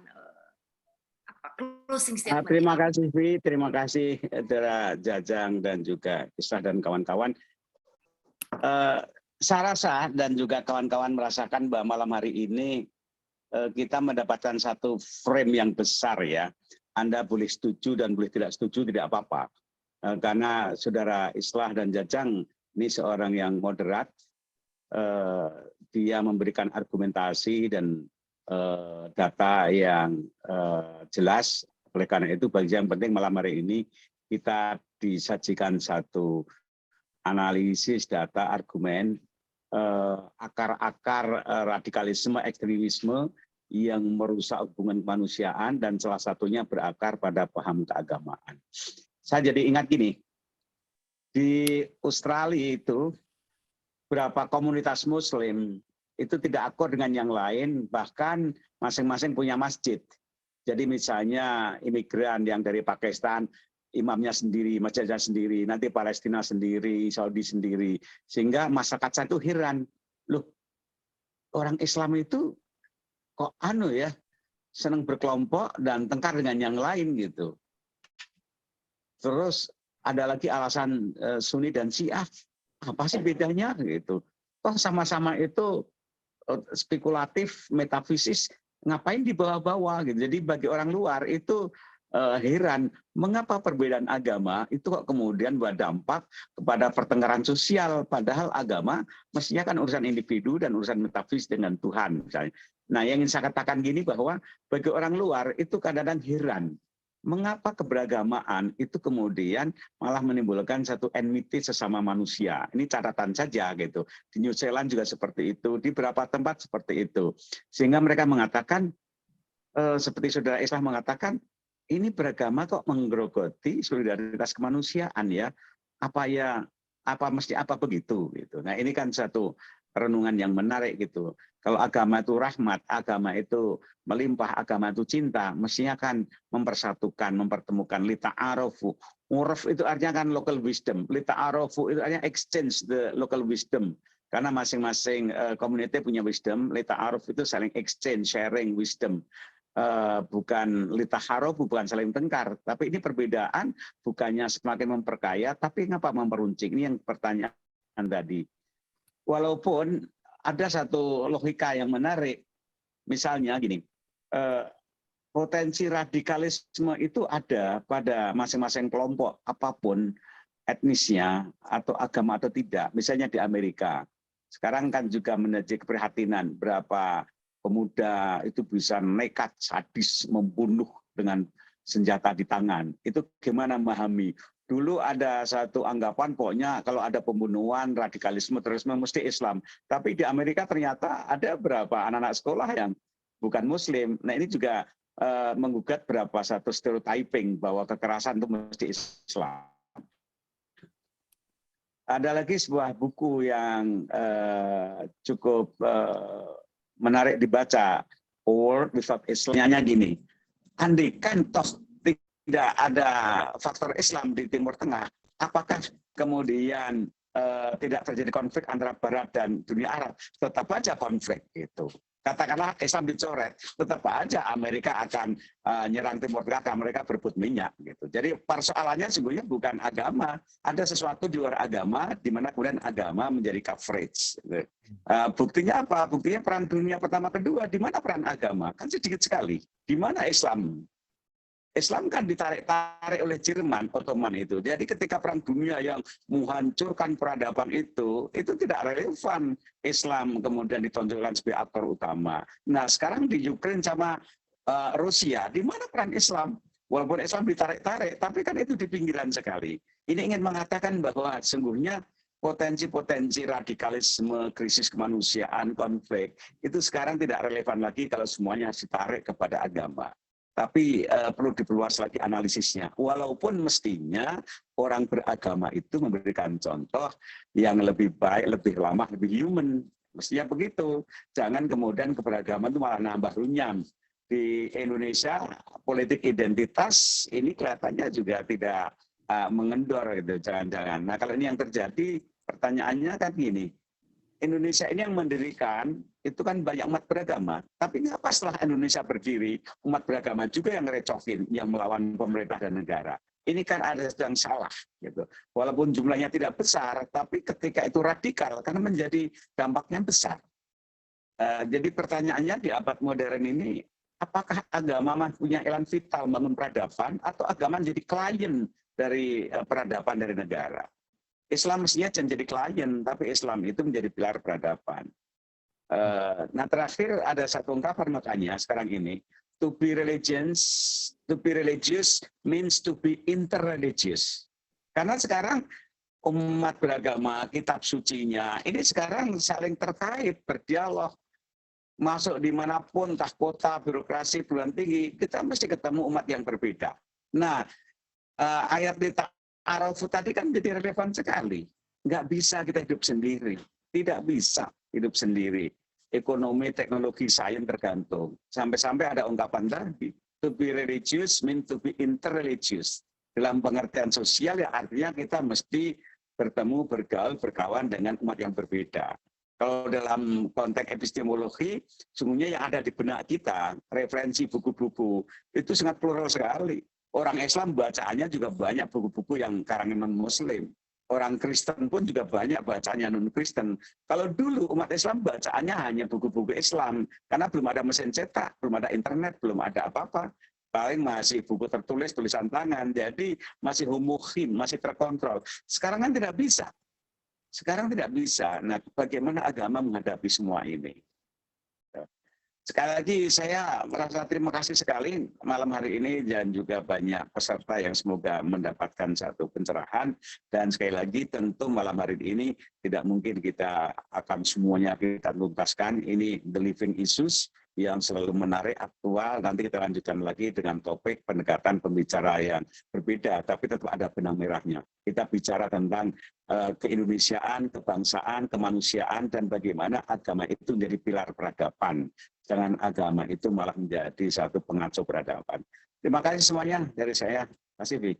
S1: closing statement.
S9: Terima kasih, Vi. Terima kasih, Dara Jajang dan juga Islah dan kawan-kawan. Saya rasa dan juga kawan-kawan merasakan bahwa malam hari ini kita mendapatkan satu frame yang besar ya. Anda boleh setuju dan boleh tidak setuju, tidak apa-apa. Karena saudara Islah dan Jajang ini seorang yang moderat, dia memberikan argumentasi dan data yang jelas. Oleh karena itu bagi yang penting malam hari ini kita disajikan satu analisis data argumen akar-akar radikalisme ekstremisme yang merusak hubungan kemanusiaan dan salah satunya berakar pada paham keagamaan. Saya jadi ingat gini, di Australia itu berapa komunitas Muslim itu tidak akur dengan yang lain, bahkan masing-masing punya masjid. Jadi misalnya imigran yang dari Pakistan, imamnya sendiri, masjidnya sendiri, nanti Palestina sendiri, Saudi sendiri. Sehingga masyarakat saya itu heran, loh orang Islam itu kok senang berkelompok dan tengkar dengan yang lain gitu. Terus ada lagi alasan Sunni dan Syiah, apa sih bedanya gitu. Toh sama-sama itu spekulatif, metafisis, ngapain dibawa-bawa gitu. Jadi bagi orang luar itu heran mengapa perbedaan agama itu kok kemudian berdampak kepada pertengkaran sosial, padahal agama mestinya kan urusan individu dan urusan metafisik dengan Tuhan misalnya. Nah, yang ingin saya katakan gini bahwa bagi orang luar itu kadang-kadang heran mengapa keberagamaan itu kemudian malah menimbulkan satu enmity sesama manusia. Ini catatan saja gitu. Di New Zealand juga seperti itu, di beberapa tempat seperti itu. Sehingga mereka mengatakan seperti saudara Islam mengatakan, ini beragama kok menggerogoti solidaritas kemanusiaan ya. Apa begitu gitu. Nah, ini kan satu renungan yang menarik gitu. Kalau agama itu rahmat, agama itu melimpah, agama itu cinta, mestinya kan mempersatukan, mempertemukan. Lita'arofu. Uruf itu artinya kan local wisdom. Lita'arofu itu artinya exchange the local wisdom. Karena masing-masing community punya wisdom. Lita'aruf itu saling exchange, sharing wisdom. Bukan lita'arofu, bukan saling tengkar. Tapi ini perbedaan bukannya semakin memperkaya, tapi ngapa memperuncing? Ini yang pertanyaan tadi. Walaupun ada satu logika yang menarik, misalnya gini, potensi radikalisme itu ada pada masing-masing kelompok, apapun etnisnya atau agama atau tidak. Misalnya di Amerika, sekarang kan juga menjadi keprihatinan berapa pemuda itu bisa nekat, sadis, membunuh dengan senjata di tangan. Itu gimana memahami? Dulu ada satu anggapan pokoknya kalau ada pembunuhan, radikalisme, terorisme mesti Islam. Tapi di Amerika ternyata ada berapa anak-anak sekolah yang bukan Muslim. Nah ini juga menggugat berapa satu stereotyping bahwa kekerasan itu mesti Islam. Ada lagi sebuah buku yang cukup menarik dibaca, A World Without Islam. Gini, andaikan toh tidak ada faktor Islam di Timur Tengah, apakah kemudian tidak terjadi konflik antara Barat dan dunia Arab? Tetap aja konflik itu. Katakanlah Islam dicoret, tetap aja Amerika akan nyerang Timur Tengah, mereka berebut minyak gitu. Jadi persoalannya sesungguhnya bukan agama, ada sesuatu di luar agama, di mana kemudian agama menjadi coverage. Gitu. Buktinya apa? Buktinya perang dunia pertama kedua, di mana peran agama? Kan sedikit sekali. Di mana Islam? Islam kan ditarik-tarik oleh Jerman, Ottoman itu. Jadi ketika perang dunia yang menghancurkan peradaban itu tidak relevan Islam kemudian ditonjolkan sebagai aktor utama. Nah sekarang di Ukraina sama Rusia, di mana peran Islam? Walaupun Islam ditarik-tarik, tapi kan itu di pinggiran sekali. Ini ingin mengatakan bahwa sesungguhnya potensi-potensi radikalisme, krisis kemanusiaan, konflik, itu sekarang tidak relevan lagi kalau semuanya ditarik kepada agama. Tapi perlu diperluas lagi analisisnya. Walaupun mestinya orang beragama itu memberikan contoh yang lebih baik, lebih lama, lebih human. Mestinya begitu. Jangan kemudian keberagaman itu malah nambah runyam. Di Indonesia, politik identitas ini kelihatannya juga tidak mengendor gitu, jangan-jangan. Nah kalau ini yang terjadi, pertanyaannya kan gini. Indonesia ini yang mendirikan itu kan banyak umat beragama, tapi ngapa setelah Indonesia berdiri umat beragama juga yang ngerecokin, yang melawan pemerintah dan negara? Ini kan ada yang salah, gitu. Walaupun jumlahnya tidak besar, tapi ketika itu radikal karena menjadi dampaknya besar. Jadi pertanyaannya di abad modern ini, apakah agama punya elan vital membangun peradaban atau agama menjadi klien dari peradaban dari negara? Islam mestinya jadi klien, tapi Islam itu menjadi pilar peradaban. Nah terakhir ada satu ungkapan makanya sekarang ini, to be religious means to be interreligious. Karena sekarang umat beragama, kitab sucinya, ini sekarang saling terkait, berdialog. Masuk dimanapun, entah kota, birokrasi, perguruan tinggi, kita mesti ketemu umat yang berbeda. Nah, ayat di Ta'aruf tadi kan jadi relevan sekali. Nggak bisa kita hidup sendiri. Tidak bisa hidup sendiri. Ekonomi, teknologi, sains tergantung. Sampai-sampai ada ungkapan tadi, to be religious means to be interreligious. Dalam pengertian sosial ya artinya kita mesti bertemu, bergaul, berkawan dengan umat yang berbeda. Kalau dalam konteks epistemologi, sungguhnya yang ada di benak kita, referensi buku-buku, itu sangat plural sekali. Orang Islam bacaannya juga banyak buku-buku yang karangan non-Muslim. Orang Kristen pun juga banyak bacaannya non-Kristen. Kalau dulu umat Islam bacaannya hanya buku-buku Islam, karena belum ada mesin cetak, belum ada internet, belum ada apa-apa. Paling masih buku tertulis, tulisan tangan, jadi masih homogen, masih terkontrol. Sekarang kan tidak bisa. Sekarang tidak bisa. Nah, bagaimana agama menghadapi semua ini? Sekali lagi saya merasa terima kasih sekali malam hari ini dan juga banyak peserta yang semoga mendapatkan satu pencerahan. Dan sekali lagi tentu malam hari ini tidak mungkin kita akan semuanya kita tuntaskan. Ini the living issues yang selalu menarik, aktual. Nanti kita lanjutkan lagi dengan topik pendekatan pembicara yang berbeda, tapi tetap ada benang merahnya. Kita bicara tentang keindonesiaan, kebangsaan, kemanusiaan, dan bagaimana agama itu menjadi pilar peradaban. Jangan agama itu malah menjadi satu pengacau peradaban. Terima kasih semuanya dari saya. Terima kasih, Vic.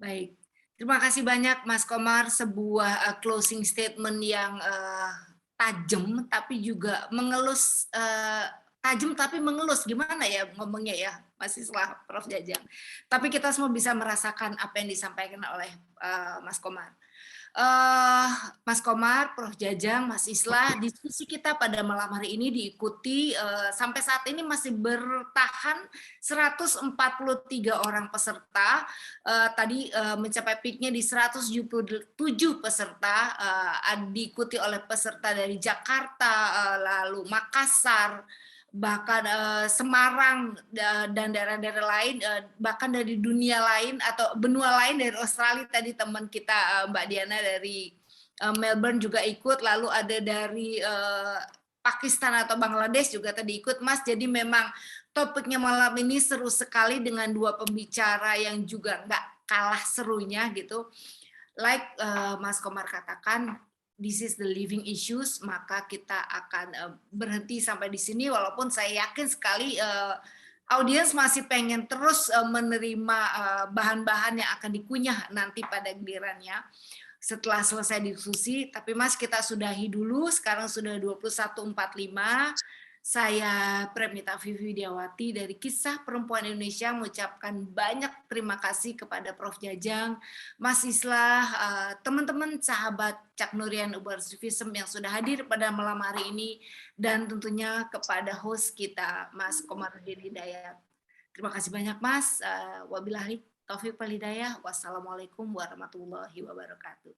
S1: Baik. Terima kasih banyak, Mas Komar. Sebuah closing statement yang tajam tapi juga mengelus, tajam tapi mengelus, gimana ya ngomongnya ya, Mas Islah, Prof. Jajang. Tapi kita semua bisa merasakan apa yang disampaikan oleh Mas Komar. Mas Komar, Prof. Jajang, Mas Islah, diskusi kita pada malam hari ini diikuti sampai saat ini masih bertahan 143 orang peserta. Tadi mencapai peaknya di 177 peserta, diikuti oleh peserta dari Jakarta, lalu Makassar, bahkan Semarang dan daerah-daerah lain, bahkan dari dunia lain atau benua lain, dari Australia tadi teman kita Mbak Diana dari Melbourne juga ikut, lalu ada dari Pakistan atau Bangladesh juga tadi ikut, Mas. Jadi memang topiknya malam ini seru sekali dengan dua pembicara yang juga nggak kalah serunya gitu. Like Mas Komar katakan, this is the living issues, maka kita akan berhenti sampai di sini, walaupun saya yakin sekali audiens masih pengen terus menerima bahan-bahan yang akan dikunyah nanti pada gilirannya setelah selesai diskusi. Tapi Mas, kita sudahi dulu, sekarang sudah 21.45. Saya Premita Vivi Widiawati dari Kisah Perempuan Indonesia mengucapkan banyak terima kasih kepada Prof. Jajang, Mas Islah, teman-teman sahabat Cak Nurian Ubar Civism yang sudah hadir pada malam hari ini, dan tentunya kepada host kita, Mas Komarudin Hidayat. Terima kasih banyak, Mas. Wabillahi taufiq wal hidayah. Wassalamualaikum warahmatullahi wabarakatuh.